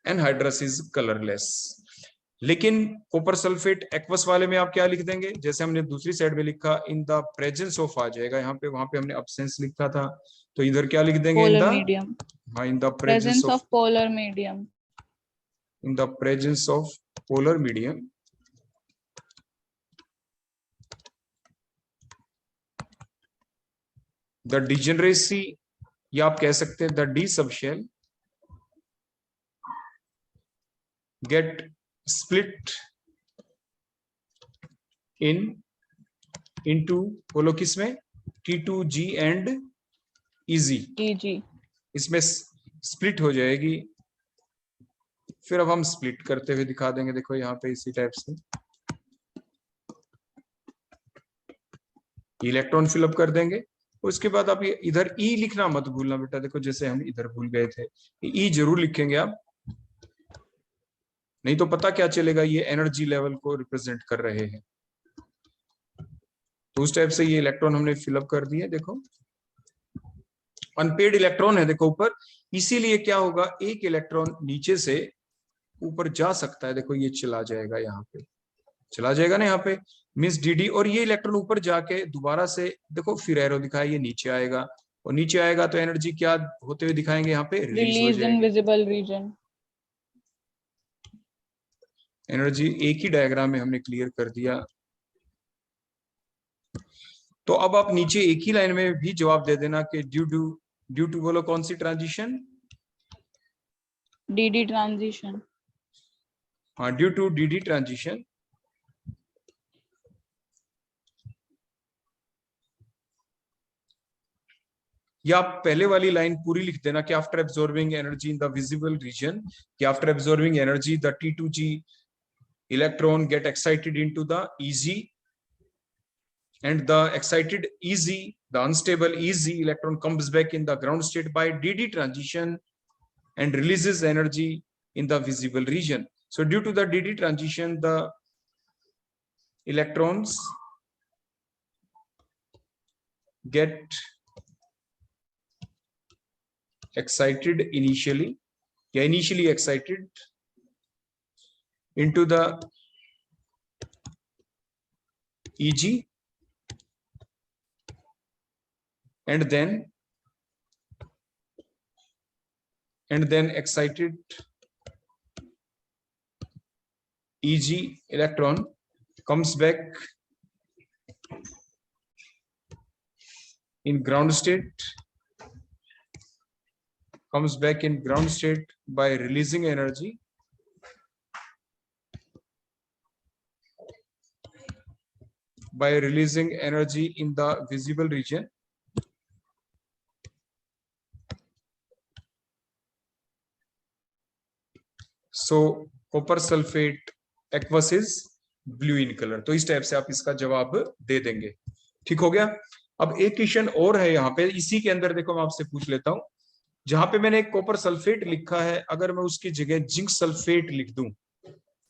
anhydrous is colourless. लेकिन कॉपर सल्फेट एक्वस वाले में आप क्या लिख देंगे, जैसे हमने दूसरी साइड में लिखा इन द प्रेजेंस ऑफ आ जाएगा यहाँ पे, वहां पे हमने अब्सेंस लिखा था, तो इधर क्या लिख देंगे, इन द मीडियम, हाँ in the presence of polar medium, in the presence of polar medium the degeneracy, या आप कह सकते हैं the d subshell get split into, बोलो किसमें, T2G and EG, इसमें स्प्लिट हो जाएगी फिर अब हम स्प्लिट करते हुए दिखा देंगे, देखो यहाँ पे इसी टाइप से इलेक्ट्रॉन फिलअप कर देंगे। उसके बाद आप ये इधर ई लिखना मत भूलना बेटा, देखो जैसे हम इधर भूल गए थे, ई जरूर लिखेंगे आप, नहीं तो पता क्या चलेगा ये एनर्जी लेवल को रिप्रेजेंट कर रहे हैं। तो उस टाइप से ये इलेक्ट्रॉन हमने फिलअप कर दिए। देखो अनपेड इलेक्ट्रॉन है देखो ऊपर, इसीलिए क्या होगा, एक इलेक्ट्रॉन नीचे से ऊपर जा सकता है, देखो ये चला जाएगा, यहाँ पे चला जाएगा ना, यहाँ पे मींस डीडी, और ये इलेक्ट्रॉन ऊपर जाके दोबारा से देखो फिर एरो दिखाया, ये नीचे आएगा, और नीचे आएगा तो एनर्जी क्या होते हुए दिखाएंगे, यहाँ पे रिलीज हो Released in जाएगी visible region. एनर्जी। एक ही डायग्राम में हमने क्लियर कर दिया। तो अब आप नीचे एक ही लाइन में भी जवाब दे देना कि ड्यू टू बोलो कौन सी ट्रांजिशन, DD transition. हाँ ड्यू टू डीडी ट्रांजिशन। या आप पहले वाली लाइन पूरी लिख देना कि after absorbing energy in the visible region, कि after absorbing energy the T2G electron get excited into the EZ, and the excited EZ, the unstable EZ electron comes back in the ground state by DD transition and releases energy in the visible region. So due to the DD transition, the electrons get excited initially excited into the EG, and then excited EG electron comes back in ground state, by releasing energy in the visible region. So copper sulfate aqueous is blue in colour. तो इस टाइप से आप इसका जवाब दे देंगे। ठीक हो गया। अब एक क्वेश्चन और है यहाँ पे, इसी के अंदर देखो मैं आपसे पूछ लेता हूँ, जहां पे मैंने कॉपर सल्फेट लिखा है, अगर मैं उसकी जगह जिंक सल्फेट लिख दूं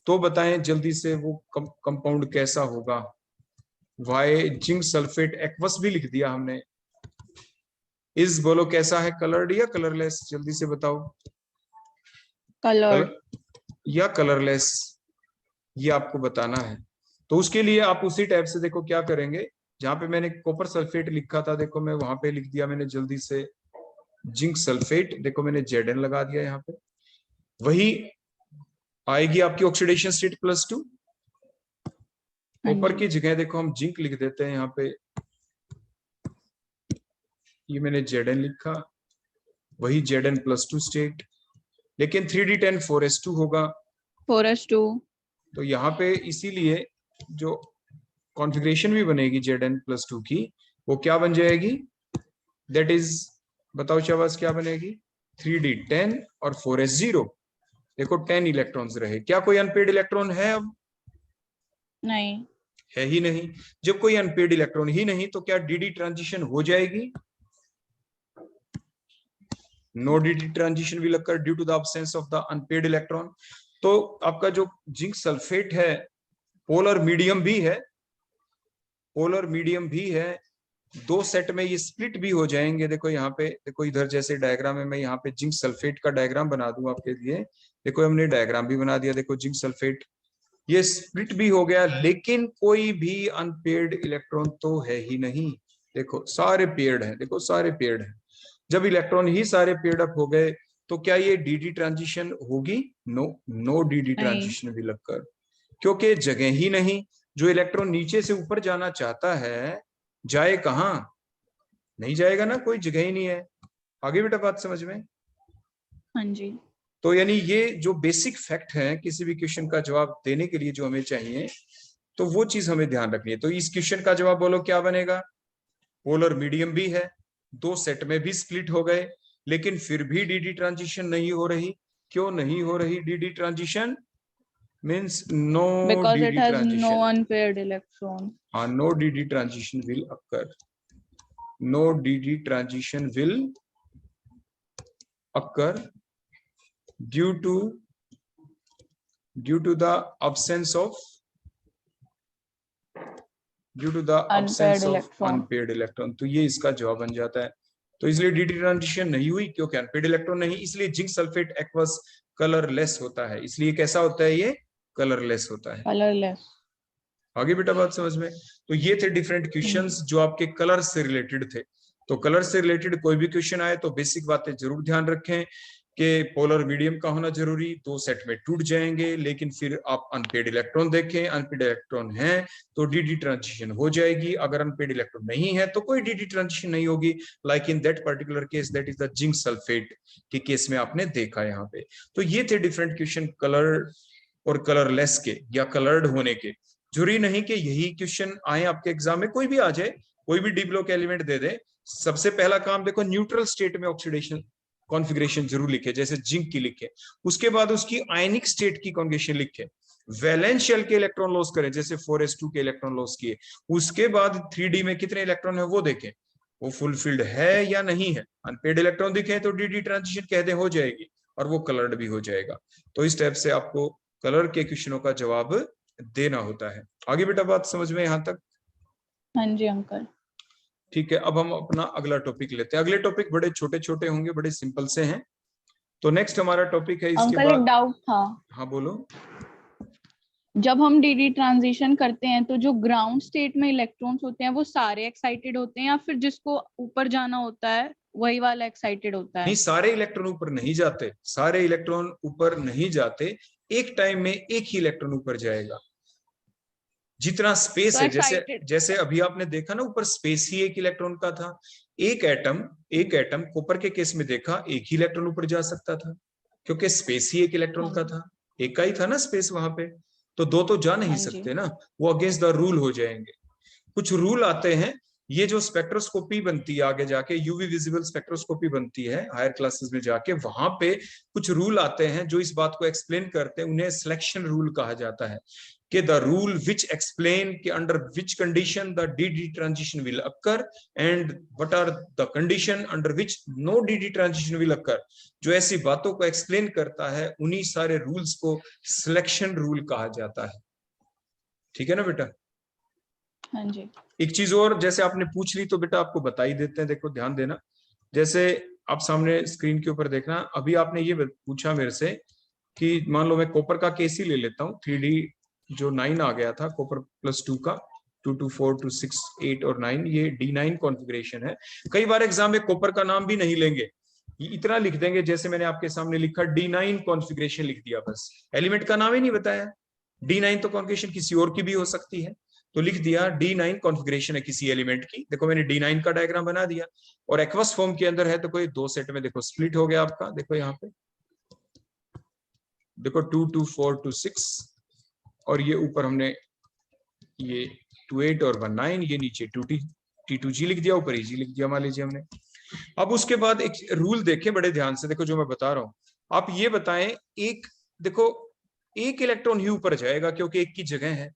तो बताएं जल्दी से वो कंपाउंड कैसा होगा। वाई जिंक सल्फेट एक्वस भी लिख दिया हमने, इस बोलो कैसा है, कलर्ड या कलरलेस, जल्दी से बताओ। Colored. या कलरलेस, ये आपको बताना है। तो उसके लिए आप उसी टाइप से देखो क्या करेंगे, जहां पे मैंने कॉपर सल्फेट लिखा था देखो मैं वहां पे लिख दिया मैंने जल्दी से जिंक सल्फेट, देखो मैंने Zn लगा दिया यहाँ पे, वही आएगी आपकी ऑक्सीडेशन स्टेट +2। कॉपर की जगह देखो हम जिंक लिख देते हैं यहाँ पे, ये मैंने Zn लिखा, वही Zn+2 स्टेट, लेकिन 3d10 4s2 होगा। 4s2. तो यहाँ पे इसीलिए जो कॉन्फ़िगरेशन भी बनेगी Zn+2 की, वो क्या बन जाएगी, दैट इज, बताओ शाबाश क्या बनेगी, 3d10 और 4s0। देखो 10 इलेक्ट्रॉन्स रहे, क्या कोई अनपेड इलेक्ट्रॉन है अब, नहीं है ही नहीं। जब कोई अनपेड इलेक्ट्रॉन ही नहीं तो क्या डीडी ट्रांजिशन हो जाएगी, no d d transition will occur due to the absence of the unpaired electron. तो आपका जो जिंक सल्फेट है पोलर मीडियम भी है, दो सेट में ये स्प्लिट भी हो जाएंगे। देखो यहाँ पे, देखो इधर जैसे डायग्राम है, मैं यहाँ पे जिंक सल्फेट का डायग्राम बना दूं आपके लिए, देखो हमने डायग्राम भी बना दिया, देखो जिंक सल्फेट ये स्प्लिट भी हो गया, लेकिन कोई भी अनपेयर्ड इलेक्ट्रॉन तो है ही नहीं। देखो सारे पेयर्ड हैं, देखो सारे पेयर्ड हैं। जब इलेक्ट्रॉन ही सारे पेयर्ड अप हो गए तो क्या ये डीडी ट्रांजिशन होगी, नो डीडी ट्रांजिशन भी लगकर, क्योंकि जगह ही नहीं। जो इलेक्ट्रॉन नीचे से ऊपर जाना चाहता है जाए कहां, नहीं जाएगा ना, कोई जगह ही नहीं है। आगे बेटा बात समझ में। हाँ जी। तो यानी ये जो बेसिक फैक्ट है किसी भी क्वेश्चन का जवाब देने के लिए जो हमें चाहिए, तो वो चीज हमें ध्यान रखनी है। तो इस क्वेश्चन का जवाब बोलो क्या बनेगा, पोलर मीडियम भी है, दो सेट में भी स्प्लिट हो गए, लेकिन फिर भी डीडी ट्रांजिशन नहीं हो रही, क्यों नहीं हो रही dd transition? Means no Because it dd has no transition. unpaired electron. हाँ, no dd transition will occur. No dd transition will occur due to the absence of Unpaired electron. unpaired electron। तो ये इसका जवाब बन जाता है। तो इसलिए dd ट्रांजिशन नहीं हुई क्योंकि अनपेड इलेक्ट्रॉन नहीं, इसलिए जिंक सल्फेट एक्वस कलरलेस होता है। इसलिए कैसा होता है? ये कलरलेस होता है। Colorless. आगे बेटा बात समझ में? तो ये थे डिफरेंट क्वेश्चंस जो आपके कलर से रिलेटेड थे। तो कलर से रिलेटेड कोई भी क्वेश्चन आए तो बेसिक बातें जरूर ध्यान रखें कि पोलर मीडियम का होना जरूरी, 2 सेट में टूट जाएंगे, लेकिन फिर आप अनपेड इलेक्ट्रॉन देखें, अनपेड इलेक्ट्रॉन है तो dd ट्रांजिशन हो जाएगी, अगर अनपेड इलेक्ट्रॉन नहीं है तो कोई dd ट्रांजिशन नहीं होगी। Like in that particular case, that is the zinc sulphate के केस में आपने देखा यहाँ पे। तो ये थे डिफरेंट क्वेश्चन कलर और कलरलेस के या कलर्ड होने के। जरूरी नहीं कि यही क्वेश्चन आए आपके एग्जाम में, कोई भी आ जाए, कोई भी डी ब्लॉक एलिमेंट दे दे। सबसे पहला काम देखो, न्यूट्रल स्टेट में ऑक्सीडेशन कॉन्फ़िगरेशन जरूर लिखे, जैसे जिंक की लिखे। उसके बाद उसकी आयनिक स्टेट की कॉन्फ़िगरेशन लिखे। वैलेंस शेल के इलेक्ट्रॉन लॉस करें, जैसे 4s2 के इलेक्ट्रॉन लॉस किए। उसके बाद 3d में कितने इलेक्ट्रॉन है वो देखें, वो फुलफिल्ड है या नहीं है। अनपेड इलेक्ट्रॉन दिखे तो dd ट्रांजिशन कहते हो जाएगी और वो कलर्ड भी हो जाएगा। तो इस टाइप से आपको कलर के क्वेश्चनों का जवाब देना होता है। आगे बेटा बात समझ में यहां तक? हाँ जी अंकल। ठीक है, अब हम अपना अगला टॉपिक लेते हैं। अगले टॉपिक बड़े छोटे छोटे होंगे, बड़े सिंपल से हैं। तो नेक्स्ट हमारा टॉपिक है इसके अंकल बाद। एक डाउट था, हाँ बोलो। जब हम dd ट्रांजिशन करते हैं तो जो ग्राउंड स्टेट में इलेक्ट्रॉन्स होते हैं वो सारे एक्साइटेड होते हैं या फिर जिसको ऊपर जाना होता है वही वाला एक्साइटेड होता नहीं, है? सारे इलेक्ट्रॉन ऊपर नहीं जाते, सारे इलेक्ट्रॉन ऊपर नहीं जाते। एक टाइम में एक ही इलेक्ट्रॉन ऊपर जाएगा। जितना स्पेस तो है, जैसे एक्साइटेड जैसे अभी आपने देखा ना, ऊपर स्पेस ही एक इलेक्ट्रॉन का था। एक एटम कॉपर के केस में देखा, एक ही इलेक्ट्रॉन ऊपर जा सकता था क्योंकि स्पेस ही एक इलेक्ट्रॉन का था, एक का ही था ना स्पेस वहां पे। तो दो तो जा नहीं हाँ जी। सकते ना, वो अगेंस्ट द रूल हो जाएंगे। कुछ रूल आते हैं, ये जो स्पेक्ट्रोस्कोपी बनती है आगे जाके, यूवी विजिबल स्पेक्ट्रोस्कोपी बनती है हायर क्लासेस में जाके, वहां पे कुछ रूल आते हैं जो इस बात को एक्सप्लेन करते हैं। उन्हें सिलेक्शन रूल कहा जाता है कि द रूल विच एक्सप्लेन कि under which condition the dd transition will occur and what are the condition under which no dd transition will occur. जो ऐसी बातों को एक्सप्लेन करता है, उन्हीं सारे रूल्स को सिलेक्शन रूल कहा जाता है। ठीक है ना बेटा? हाँ जी। एक चीज और, जैसे आपने पूछ ली तो बेटा आपको बता ही देते हैं, देखो ध्यान देना। जैसे आप सामने स्क्रीन के ऊपर देखना, अभी आपने ये पूछा मेरे से कि मान लो मैं कॉपर का केस ही ले लेता हूँ। 3D जो 9 आ गया था कॉपर +2 का, 2 2 4 2 6 8 और 9, ये D9 कॉन्फ़िगरेशन है। कई बार एग्जाम में कॉपर का नाम भी नहीं लेंगे, इतना लिख देंगे जैसे मैंने आपके सामने लिखा D9 कॉन्फ़िगरेशन लिख दिया, बस एलिमेंट का नाम ही नहीं बताया। D9 तो कॉन्फ़िगरेशन किसी और की भी हो सकती है, तो लिख दिया D9 कॉन्फ़िगरेशन है किसी एलिमेंट की। देखो मैंने D9 का डायग्राम बना दिया, और एक्वस फॉर्म के अंदर है तो कोई 2 सेट में देखो स्प्लिट हो गया आपका। देखो यहाँ पे देखो 2 2 4 2 6, और ये ऊपर हमने ये 2 8 और 1 9, ये नीचे 2 T2G लिख दिया, ऊपर EG लिख दिया मान लीजिए हमने। अब उसके बाद एक रूल देखें बड़े ध्यान से, देखो जो मैं बता रहा हूं, आप ये बताएं, एक देखो एक इलेक्ट्रॉन ही ऊपर जाएगा क्योंकि एक की जगह है।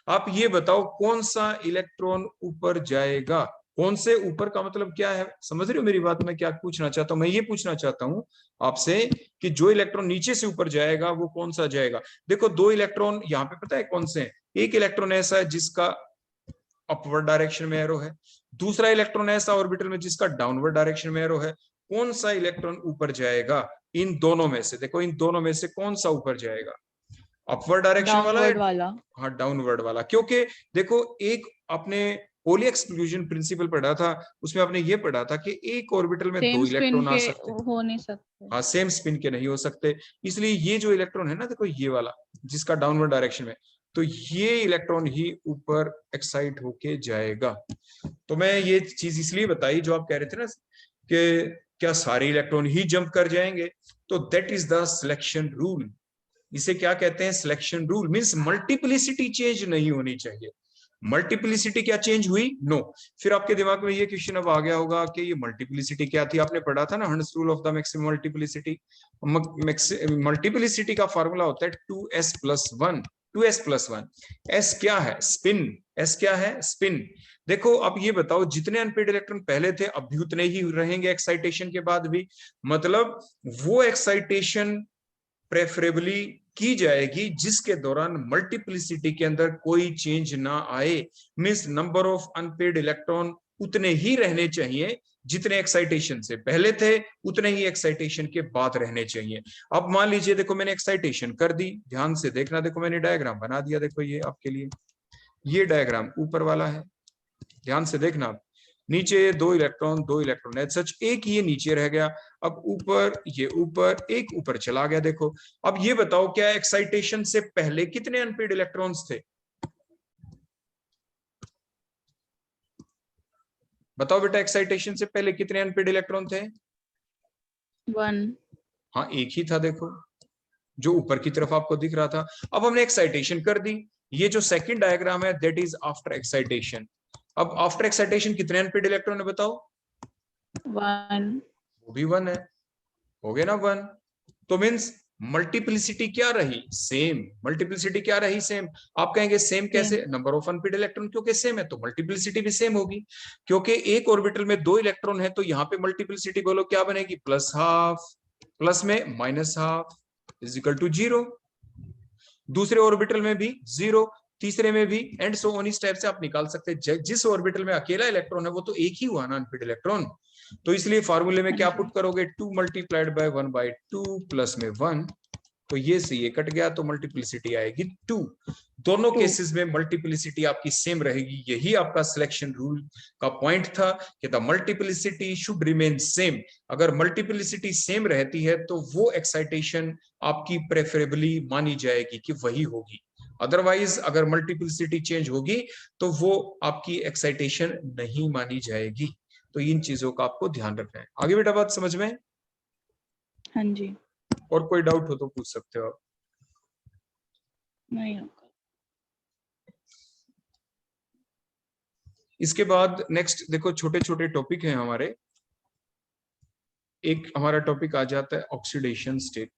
आप ये बताओ कौन सा इलेक्ट्रॉन ऊपर जाएगा? कौन से ऊपर का मतलब क्या है? समझ रहे हो मेरी बात? मैं क्या पूछना चाहता हूं? मैं ये पूछना चाहता हूं आपसे कि जो इलेक्ट्रॉन नीचे से ऊपर जाएगा वो कौन सा जाएगा। देखो 2 इलेक्ट्रॉन यहाँ पे पता है कौन से हैं? एक इलेक्ट्रॉन ऐसा है जिसका अपवर्ड डायरेक्शन में एरो है, दूसरा इलेक्ट्रॉन ऐसा ऑर्बिटल में जिसका डाउनवर्ड डायरेक्शन में एरो है। कौन सा इलेक्ट्रॉन ऊपर जाएगा इन दोनों में से? देखो इन दोनों में से कौन सा ऊपर जाएगा? अपवर्ड डायरेक्शन वाला डाउनवर्ड वाला। हाँ डाउनवर्ड वाला, क्योंकि देखो एक आपने पोली एक्सक्लूजन प्रिंसिपल पढ़ा था, उसमें आपने ये पढ़ा था कि एक ऑर्बिटल में 2 सेम स्पिन इलेक्ट्रॉन आ के सकते हैं। हो नहीं सकते। हाँ सेम स्पिन के नहीं हो सकते, इसलिए ये जो इलेक्ट्रॉन है ना, देखो ये वाला जिसका डाउनवर्ड डायरेक्शन में, तो ये इलेक्ट्रॉन ही ऊपर एक्साइट होके जाएगा। तो मैं ये चीज इसलिए बताई, जो आप कह रहे थे ना कि क्या सारे इलेक्ट्रॉन ही जंप कर जाएंगे, तो that is the selection rule. इसे क्या कहते हैं? Selection rule. Means multiplicity change नहीं होनी चाहिए। मल्टीप्लिसिटी क्या चेंज हुई? नो। फिर आपके दिमाग में ये क्वेश्चन अब आ गया होगा कि ये मल्टीप्लिसिटी क्या थी? आपने पढ़ा था ना hertz rule of the maximum multiplicity. Multiplicity का फॉर्मूला होता है 2s+1। 2s+1। s क्या है? स्पिन। s क्या है? स्पिन। देखो अब ये बताओ, जितने अनपेड इलेक्ट्रॉन पहले थे अब भी उतने ही रहेंगे एक्साइटेशन के बाद भी, मतलब वो एक्साइटेशन प्रेफरेबली की जाएगी जिसके दौरान मल्टीप्लिसिटी के अंदर कोई चेंज ना आए। Means number of unpaired electron उतने ही रहने चाहिए जितने एक्साइटेशन से पहले थे, उतने ही एक्साइटेशन के बाद रहने चाहिए। अब मान लीजिए, देखो मैंने एक्साइटेशन कर दी, ध्यान से देखना, देखो मैंने डायग्राम बना दिया, देखो ये आपके लिए, ये डायग्राम ऊपर वाला है, ध्यान से देखना आप। नीचे 2 इलेक्ट्रॉन है, सच एक ये नीचे रह गया। अब ऊपर, ये ऊपर, एक ऊपर चला गया। देखो अब ये बताओ, क्या एक्साइटेशन से पहले कितने अनपेड इलेक्ट्रॉन्स थे? बताओ बेटा, एक्साइटेशन से पहले कितने अनपेड इलेक्ट्रॉन थे? 1। हाँ, एक ही था, देखो जो ऊपर की तरफ आपको दिख रहा था। अब हमने एक्साइटेशन कर दी। ये जो सेकंड डायग्राम है दैट इज आफ्टर एक्साइटेशन। अब आफ्टर एक्साइटेशन कितने अनपेड इलेक्ट्रॉन है बताओ? 1। वो भी 1 है, हो गया ना 1। तो मीन्स मल्टीप्लिसिटी क्या रही? सेम। मल्टीप्लिसिटी क्या रही? सेम। आप कहेंगे सेम कैसे? नंबर ऑफ अनपेड इलेक्ट्रॉन क्योंकि सेम है तो मल्टीप्लिसिटी भी सेम होगी। क्योंकि एक ऑर्बिटल में 2 इलेक्ट्रॉन है तो यहाँ पे मल्टीप्लिसिटी बोलो क्या बनेगी? +½ प्लस में -½ इज इक्वल टू 0। दूसरे ऑर्बिटल में भी 0, तीसरे में भी, एंड सो ऑन। इस टाइप से आप निकाल सकते हैं। जिस ऑर्बिटल में अकेला इलेक्ट्रॉन है वो तो एक ही हुआ ना अनपेड इलेक्ट्रॉन। तो इसलिए फार्मूले में क्या पुट करोगे? 2 × 1/2 प्लस में 1, तो ये से ये कट गया तो मल्टीप्लिसिटी आएगी 2। दोनों केसेस में मल्टीप्लिसिटी आपकी सेम रहेगी। यही आपका सिलेक्शन रूल का पॉइंट था कि the multiplicity should remain same. अगर मल्टीप्लिसिटी सेम रहती है तो वो एक्साइटेशन आपकी प्रेफरेबली मानी जाएगी कि वही होगी। अदरवाइज अगर मल्टीप्लिसिटी चेंज होगी तो वो आपकी एक्साइटेशन नहीं मानी जाएगी। तो इन चीजों का आपको ध्यान रखना है। आगे बेटा बात समझ में? हाँ जी। और कोई डाउट हो तो पूछ सकते हो आप। नहीं होगा। इसके बाद नेक्स्ट देखो, छोटे छोटे टॉपिक हैं हमारे। एक हमारा टॉपिक आ जाता है ऑक्सीडेशन स्टेट।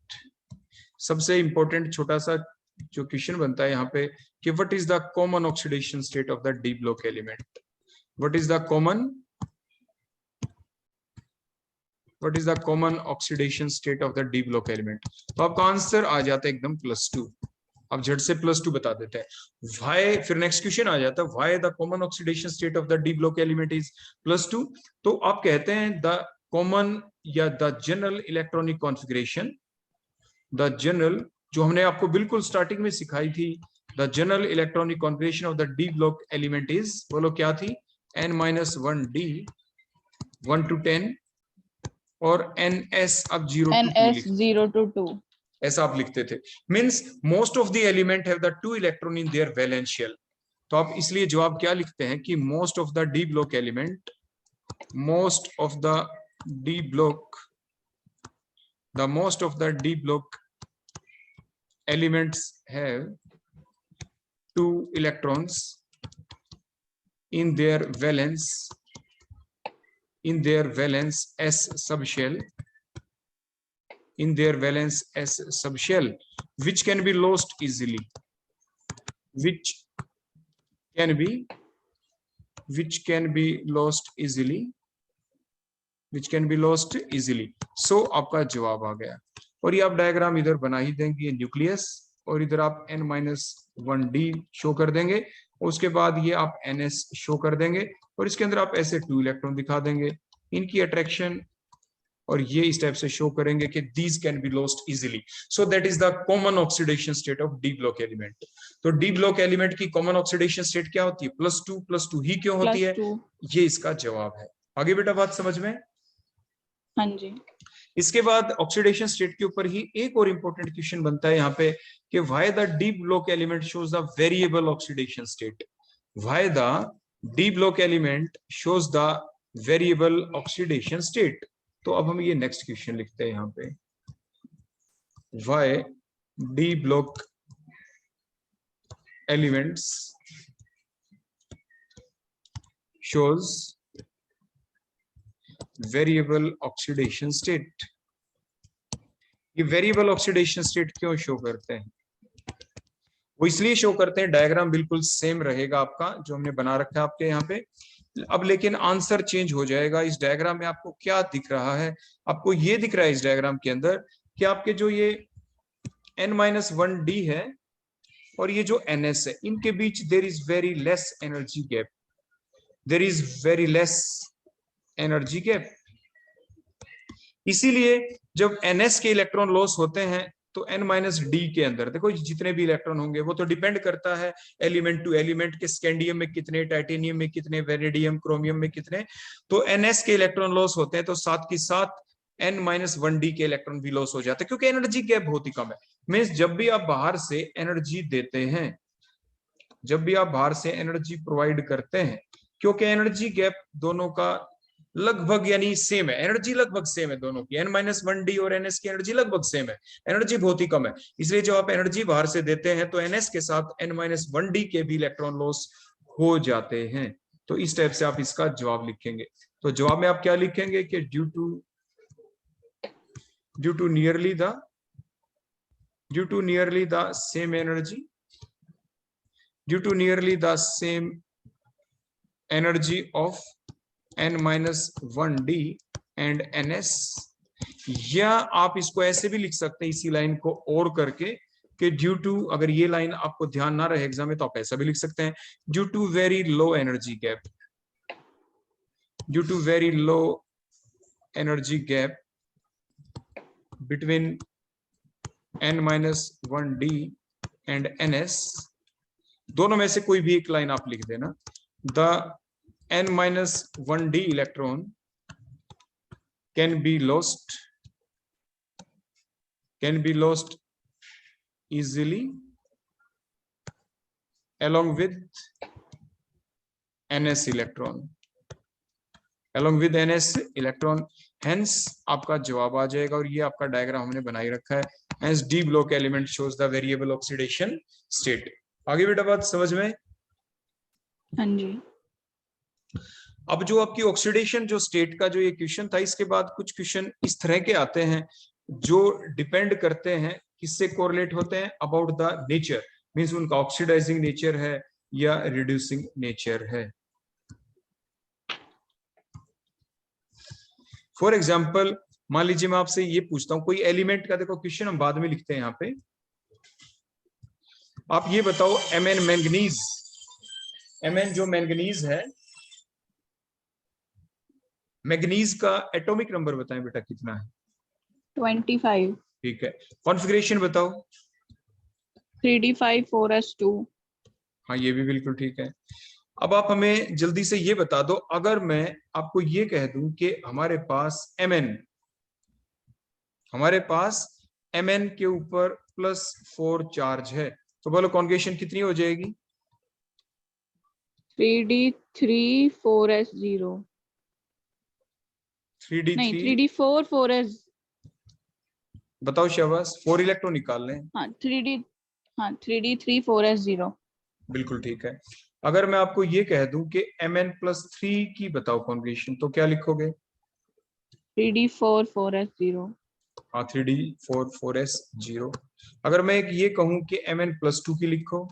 सबसे इंपॉर्टेंट छोटा सा जो क्वेश्चन बनता है यहाँ पे कि what is the common oxidation state of the d block element? What is the common oxidation state of the d block element? तो आपका आंसर आ जाता है एकदम +2। अब झट से +2 बता देते हैं। व्हाई, फिर नेक्स्ट क्वेश्चन आ जाता है why the common oxidation state of the d block element is +2। तो आप कहते हैं द कॉमन या the general electronic configuration, the general जो हमने आपको बिल्कुल स्टार्टिंग में सिखाई थी, the general electronic configuration of the d block element is, बोलो क्या थी? n-1d 1 to 10 और ns अब 0 to 2 NS 0 to 2। ऐसा आप लिखते थे। Means most of the element have the 2 electron in their valence shell. तो आप इसलिए जवाब क्या लिखते हैं कि most of the d block element, most of the d block, the most of the d block elements have 2 electrons in their valence s subshell, in their valence s subshell, which can be lost easily, which can be lost easily, which can be lost easily। so आपका जवाब आ गया। और ये आप डायग्राम इधर बना ही देंगे, न्यूक्लियस, और इधर आप n-1d शो कर देंगे। उसके बाद ये आप ns शो कर देंगे और इसके अंदर आप ऐसे 2 इलेक्ट्रॉन दिखा देंगे, इनकी अट्रैक्शन, और ये इस टाइप से शो करेंगे कि these can be lost easily। so that is the common oxidation state of d block element। तो d block element की common oxidation state क्या होती है? +2 ही क्यों होती है? ये इसका जवाब है। आगे बेटा बात समझ में? हाँ जी। इसके बाद ऑक्सीडेशन स्टेट के ऊपर ही एक और इंपॉर्टेंट क्वेश्चन बनता है यहाँ पे कि why the d block element shows the variable oxidation state? Why the d block element shows the variable oxidation state? तो अब हम ये नेक्स्ट क्वेश्चन लिखते हैं यहाँ पे, why D block elements shows variable oxidation state. ये वेरिएबल ऑक्सीडेशन स्टेट क्यों शो करते हैं? वो इसलिए शो करते हैं, डायग्राम बिल्कुल सेम रहेगा आपका जो हमने बना रखा है आपके यहाँ पे। अब लेकिन आंसर चेंज हो जाएगा। इस डायग्राम में आपको क्या दिख रहा है? आपको ये दिख रहा है इस डायग्राम के अंदर कि आपके जो ये N-1D है और ये जो NS है, इनके बीच there is very less energy gap. There is very less energy gap. इसीलिए जब NS के इलेक्ट्रॉन लॉस होते हैं तो N-D के अंदर देखो जितने भी इलेक्ट्रॉन होंगे वो तो डिपेंड करता है एलिमेंट टू एलिमेंट के, स्कैंडियम में कितने, टाइटेनियम में कितने, वेनेडियम, क्रोमियम में कितने। तो NS के इलेक्ट्रॉन लॉस होते हैं तो साथ के साथ N-1D के इलेक्ट्रॉन भी लॉस हो जाते हैं क्योंकि एनर्जी गैप बहुत ही कम है। मींस जब भी आप बाहर से एनर्जी देते हैं, जब भी आप बाहर से एनर्जी प्रोवाइड करते हैं, क्योंकि एनर्जी गैप दोनों का लगभग यानी सेम है, एनर्जी लगभग सेम है दोनों की, N-1D और NS की एनर्जी लगभग सेम है, एनर्जी बहुत ही कम है। इसलिए जब आप एनर्जी बाहर से देते हैं तो NS के साथ N-1D के भी इलेक्ट्रॉन लॉस हो जाते हैं। तो इस टाइप से आप इसका जवाब लिखेंगे। तो जवाब में आप क्या लिखेंगे कि due to nearly the same energy, due to nearly the same energy of N-1D and NS, या आप इसको ऐसे भी लिख सकते हैं इसी लाइन को और करके कि ड्यू टू, अगर ये लाइन आपको ध्यान ना रहे एग्जाम में तो आप ऐसा भी लिख सकते हैं, due to very low energy gap, due to very low energy gap between N-1D and NS, दोनों में से कोई भी एक लाइन आप लिख देना। The N-1D electron can be lost easily along with NS electron, hence आपका जवाब आ जाएगा। और ये आपका डायग्राम हमने बनाई रखा है। hence D block element shows the variable oxidation state। आगे बेटा बात समझ में? हाँ जी। अब जो आपकी ऑक्सीडेशन जो स्टेट का जो ये क्वेश्चन था, इसके बाद कुछ क्वेश्चन इस तरह के आते हैं जो डिपेंड करते हैं, किससे कोरिलेट होते हैं, अबाउट द नेचर, मींस उनका ऑक्सीडाइजिंग नेचर है या रिड्यूसिंग नेचर है। फॉर एग्जाम्पल मान लीजिए मैं आपसे ये पूछता हूं कोई एलिमेंट का, देखो क्वेश्चन हम बाद में लिखते हैं यहाँ पे, आप ये बताओ Mn मैंगनीज, Mn जो मैंगनीज है, मैग्नीज का एटॉमिक नंबर बताएं बेटा कितना है? 25। ठीक है। कॉन्फ़िगरेशन बताओ? 3d5 4s2। हाँ ये भी बिल्कुल ठीक है। अब आप हमें जल्दी से ये बता दो, अगर मैं आपको ये कह दूं कि हमारे पास Mn के ऊपर +4 चार्ज है, तो बोलो कॉन्फ़िगरेशन कितनी हो जाएगी? 3d3 4s0। 3d3 3d4 4s। बताओ शाबाश, 4 इलेक्ट्रॉन निकाल लें। हाँ 3d3 4s0। बिल्कुल ठीक है। अगर मैं आपको ये कह दूं कि Mn+3 की बताओ कॉन्फ़िगरेशन, तो क्या लिखोगे? 3d4 4s0। हाँ 3d4 4s0। अगर मैं एक ये कहूं कि Mn+2 की लिखो?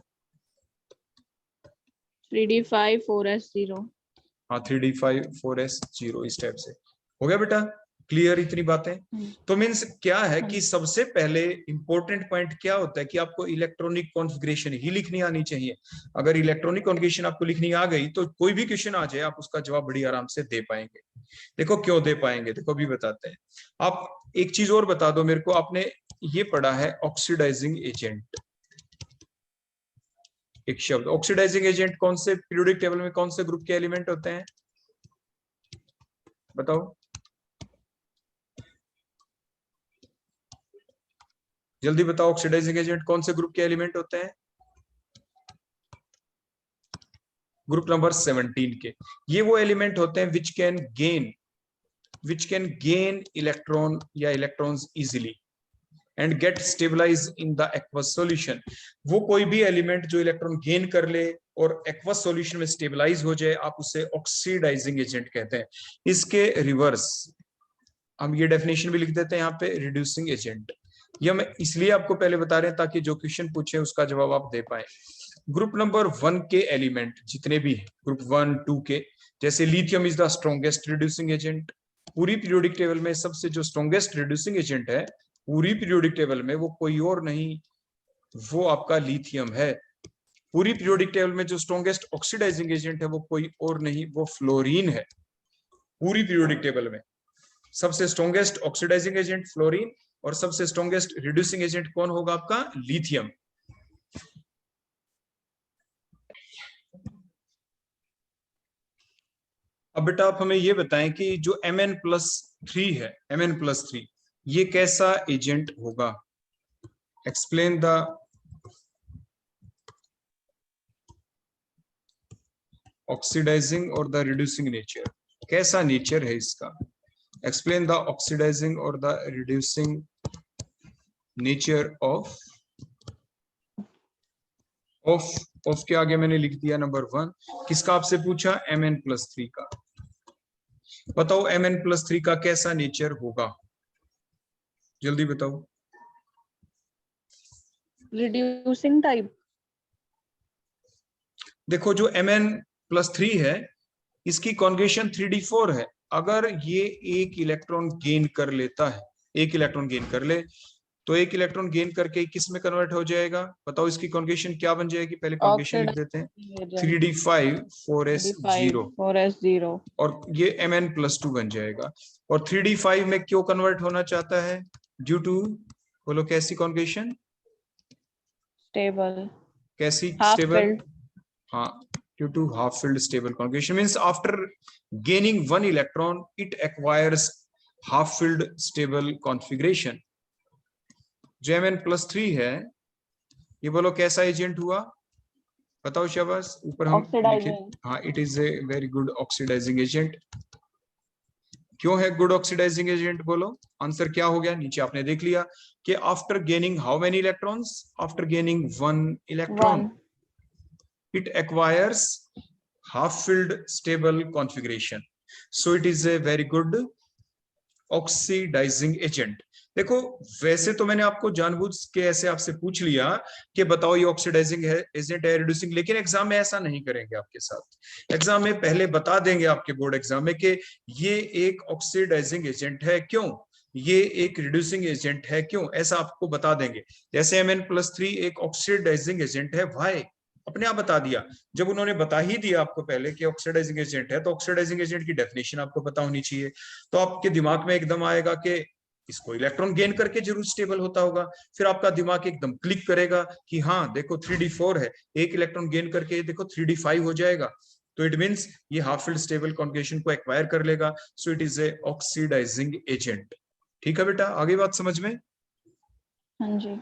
3d5 4s0। हाँ 3d5 4s0। इस टाइप से हो गया बेटा क्लियर इतनी बातें? तो मीन्स क्या है कि सबसे पहले इंपॉर्टेंट पॉइंट क्या होता है कि आपको इलेक्ट्रॉनिक कॉन्फ़िगरेशन ही लिखनी आनी चाहिए। अगर इलेक्ट्रॉनिक कॉन्फ़िगरेशन आपको लिखनी आ गई तो कोई भी क्वेश्चन आ जाए आप उसका जवाब बड़ी आराम से दे पाएंगे। देखो क्यों दे पाएंगे, देखो अभी बताते हैं। आप एक चीज और बता दो मेरे को, आपने ये पढ़ा है ऑक्सीडाइजिंग एजेंट, एक शब्द ऑक्सीडाइजिंग एजेंट कौन से पीरियोडिक टेबल में कौन से ग्रुप के एलिमेंट होते हैं बताओ जल्दी बताओ, ऑक्सीडाइजिंग एजेंट कौन से ग्रुप के एलिमेंट होते हैं? ग्रुप नंबर 17 के। ये वो एलिमेंट होते हैं विच कैन गेन इलेक्ट्रॉन या electrons easily, and get stabilized in the aqueous solution. वो कोई भी एलिमेंट जो इलेक्ट्रॉन गेन कर ले और एक्वस सॉल्यूशन में स्टेबलाइज हो जाए, आप उसे ऑक्सीडाइजिंग एजेंट कहते हैं। इसके रिवर्स हम ये डेफिनेशन भी लिख देते हैं यहाँ पे, रिड्यूसिंग एजेंट। ये हम इसलिए आपको पहले बता रहे हैं ताकि जो क्वेश्चन पूछे उसका जवाब आप दे पाए। ग्रुप नंबर 1 के एलिमेंट जितने भी हैं, ग्रुप 1 2 के, जैसे lithium is the strongest reducing agent. पूरी पीरियोडिक टेबल में सबसे जो स्ट्रॉन्गेस्ट रिड्यूसिंग एजेंट है पूरी पीरियोडिक टेबल में, वो कोई और नहीं, वो आपका लिथियम है। पूरी पीरियोडिक टेबल में जो स्ट्रॉन्गेस्ट ऑक्सीडाइजिंग एजेंट है वो कोई और नहीं, वो फ्लोरीन है। पूरी पीरियोडिक टेबल में सबसे स्ट्रॉन्गेस्ट ऑक्सीडाइजिंग एजेंट फ्लोरीन, और सबसे स्ट्रॉन्गेस्ट रिड्यूसिंग एजेंट कौन होगा आपका? लिथियम। अब बेटा आप हमें ये बताएं कि जो Mn+3 है, Mn+3 ये कैसा एजेंट होगा? एक्सप्लेन द ऑक्सीडाइजिंग और द रिड्यूसिंग नेचर। कैसा नेचर है इसका? एक्सप्लेन द ऑक्सीडाइजिंग और द रिड्यूसिंग नेचर ऑफ के आगे मैंने लिख दिया नंबर 1। किसका आपसे पूछा? Mn+3 का। बताओ Mn+3 का कैसा नेचर होगा, जल्दी बताओ। Reducing type. देखो जो Mn+3 है इसकी कॉन्जुगेशन 3d4 है। अगर ये एक इलेक्ट्रॉन गेन कर लेता है, एक इलेक्ट्रॉन गेन कर ले, तो एक इलेक्ट्रॉन गेन करके किस में कन्वर्ट हो जाएगा? बताओ इसकी कॉन्जुगेशन क्या बन जाएगी? पहले कॉन्जुगेशन लिख देते हैं, 3d5 4s0, 4s0, और ये Mn+2 बन जाएगा। और 3d5 में क्यों कन्वर्ट होना चाहता है? ड्यू टू, बोलो कैसी कॉन्जुगेशन? स्टेबल। कैसी Half स्टेबल? filled. हाँ, due to half filled stable conjugation means after gaining one electron it acquires half filled stable configuration। जो Mn+3 है ये बोलो कैसा एजेंट हुआ? बताओ शाबाश, ऊपर हम लिखे। हाँ, it is a very good oxidising agent. क्यों है गुड ऑक्सीडाइजिंग एजेंट? बोलो आंसर क्या हो गया? नीचे आपने देख लिया कि after gaining how many electrons? After gaining 1 electron it acquires half filled stable configuration, so it is a very good oxidizing agent। देखो वैसे तो मैंने आपको जानबूझ के ऐसे आपसे पूछ लिया कि बताओ ये ऑक्सीडाइजिंग है एजेंट है रिड्यूसिंग, लेकिन एग्जाम में ऐसा नहीं करेंगे आपके साथ। एग्जाम में पहले बता देंगे आपके बोर्ड एग्जाम में कि ये एक ऑक्सीडाइजिंग एजेंट है क्यों, ये एक रिड्यूसिंग एजेंट है क्यों, ऐसा आपको बता देंगे। जैसे Mn+3 एक ऑक्सीडाइजिंग एजेंट है, व्हाई अपने आप बता दिया। जब उन्होंने बता ही दिया आपको पहले कि ऑक्सीडाइजिंग एजेंट है, तो ऑक्सीडाइजिंग एजेंट की डेफिनेशन आपको पता होनी चाहिए। तो आपके दिमाग में एकदम आएगा कि इसको इलेक्ट्रॉन गेन करके जरूर स्टेबल होता होगा। फिर आपका दिमाग एकदम क्लिक करेगा कि हाँ देखो 3d4 है, एक इलेक्ट्रॉन गेन करके देखो 3d5 हो जाएगा, तो इट मींस ये हाफ फील्ड स्टेबल कॉन्जुगेशन को एक्वायर कर लेगा, so it is a oxidising agent. ठीक है बेटा, आगे बात समझ में? हाँ जी।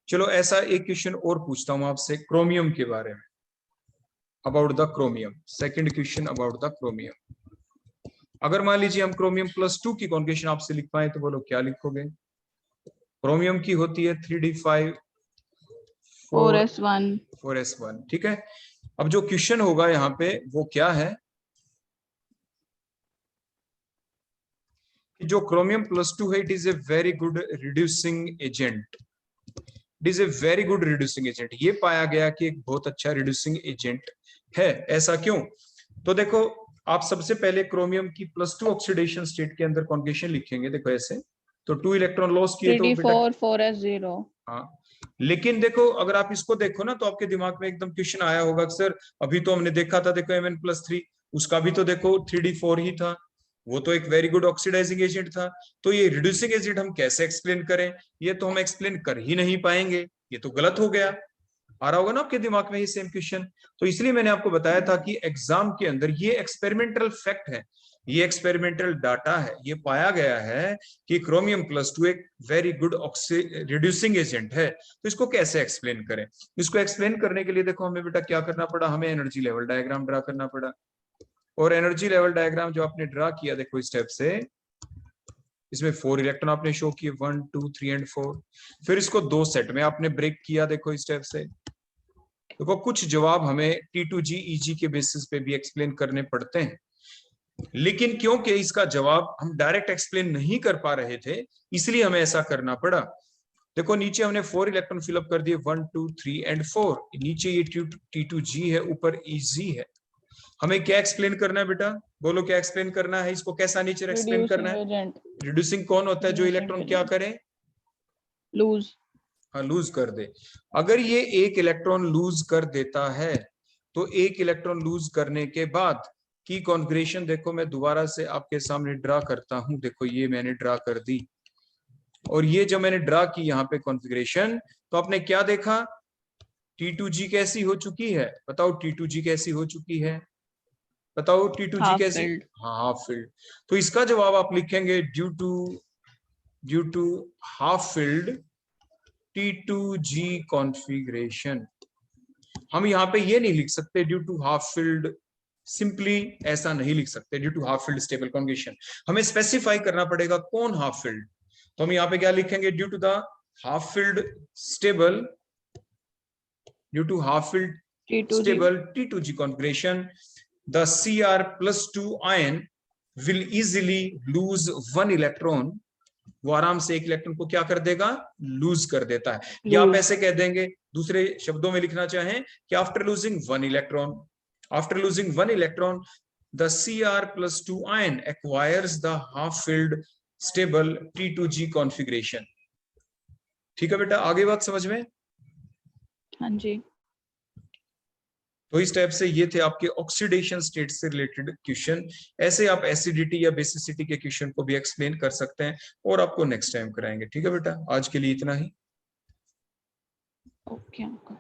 चलो ऐसा एक क्वेश्चन और पूछता हूं आपसे क्रोमियम के बारे में, about the chromium. Second question about the chromium. अगर मान लीजिए हम क्रोमियम+2 की कॉन्जुगेशन आपसे लिख पाए तो बोलो क्या लिखोगे? क्रोमियम की होती है 3d5 4s1। ठीक है, अब जो क्वेश्चन होगा यहाँ पे वो क्या है कि जो क्रोमियम+2 है it is a very good reducing agent. It is a very good reducing agent. ये पाया गया कि एक बहुत अच्छा रिड्यूसिंग एजेंट है। ऐसा क्यों? तो देखो आप सबसे पहले क्रोमियम की +2 ऑक्सीडेशन स्टेट के अंदर कॉन्जुगेशन लिखेंगे, देखो ऐसे, तो 2 इलेक्ट्रॉन लॉस किए तो 3d4 4s0। हाँ, लेकिन देखो अगर आप इसको देखो ना तो आपके दिमाग में एकदम क्वेश्चन आया होगा कि सर अभी तो हमने देखा था देखो Mn+3 उसका भी तो देखो 3d4 ही था, वो तो एक वेरी गुड ऑक्सीडाइजिंग एजेंट था, तो ये रिड्यूसिंग एजेंट हम कैसे एक्सप्लेन करें? ये तो हम एक्सप्लेन कर ही नहीं पाएंगे, ये तो गलत हो गया। आ रहा होगा ना आपके दिमाग में ये सेम क्वेश्चन। तो इसलिए मैंने आपको बताया था कि एग्जाम के अंदर ये एक्सपेरिमेंटल फैक्ट है, ये एक्सपेरिमेंटल डाटा है, ये पाया गया है कि क्रोमियम+2 एक वेरी गुड रिड्यूसिंग एजेंट है। तो इसको कैसे एक्सप्लेन करें? इसको एक्सप्लेन करने के लिए देखो हमें बेटा क्या करना पड़ा, हमें एनर्जी लेवल डायग्राम ड्रा करना पड़ा। और एनर्जी लेवल डायग्राम जो आपने ड्रा किया देखो इस स्टेप से, इसमें 4 इलेक्ट्रॉन आपने शो किए, 1 2 3 एंड 4। फिर इसको 2 सेट में आपने ब्रेक किया, देखो इस स्टेप से। देखो कुछ जवाब हमें T2G EG के बेसिस पे भी एक्सप्लेन करने पड़ते हैं, लेकिन क्योंकि इसका जवाब हम डायरेक्ट एक्सप्लेन नहीं कर पा रहे थे, इसलिए हमें ऐसा करना पड़ा। देखो नीचे हमने 4 इलेक्ट्रॉन फिलअप कर दिए, 1 2 3 एंड 4। नीचे ये T2G है, ऊपर EG है। हमें क्या एक्सप्लेन करना है बेटा, बोलो क्या एक्सप्लेन करना है, इसको कैसा नेचर एक्सप्लेन करना है? एजेंट, रिड्यूसिंग कौन होता है जो Reducing इलेक्ट्रॉन क्या agent. करे? लूज। हाँ, लूज कर दे। अगर ये एक इलेक्ट्रॉन लूज कर देता है, तो एक इलेक्ट्रॉन लूज करने के बाद की कॉन्फ़िगरेशन देखो, मैं दोबारा से आपके सामने ड्रा करता हूं। देखो ये मैंने ड्रा कर दी, और ये जब मैंने ड्रा की यहाँ पे कॉन्फ़िगरेशन, तो आपने क्या देखा? T2G कैसी हो चुकी है? बताओ T2G कैसी हो चुकी है? बताओ T2G हाफ कैसी? फिल्ड। हाँ, हाफ फील्ड। तो इसका जवाब आप लिखेंगे due to half filled T2G configuration. हम यहाँ पे ये नहीं लिख सकते due to half filled, simply ऐसा नहीं लिख सकते due to half filled stable configuration. हमें स्पेसिफाई करना पड़ेगा कौन हाफ फील्ड। तो हम यहाँ पे क्या लिखेंगे? Due to the half filled stable, due to half filled T2G. stable T2G configuration, the Cr+2 ion will easily lose 1 electron। वो आराम से एक इलेक्ट्रॉन को क्या कर देगा? लूज कर देता है। या आप ऐसे कह देंगे, दूसरे शब्दों में लिखना चाहें कि after losing 1 electron, the Cr+2 ion acquires the half filled stable T2G configuration। ठीक है बेटा, आगे बात समझ में? हाँ जी। तो इस टाइप से ये थे आपके ऑक्सीडेशन स्टेट से रिलेटेड क्वेश्चन। ऐसे आप एसिडिटी या बेसिसिटी के क्वेश्चन को भी एक्सप्लेन कर सकते हैं, और आपको नेक्स्ट टाइम कराएंगे। ठीक है बेटा, आज के लिए इतना ही। Okay uncle.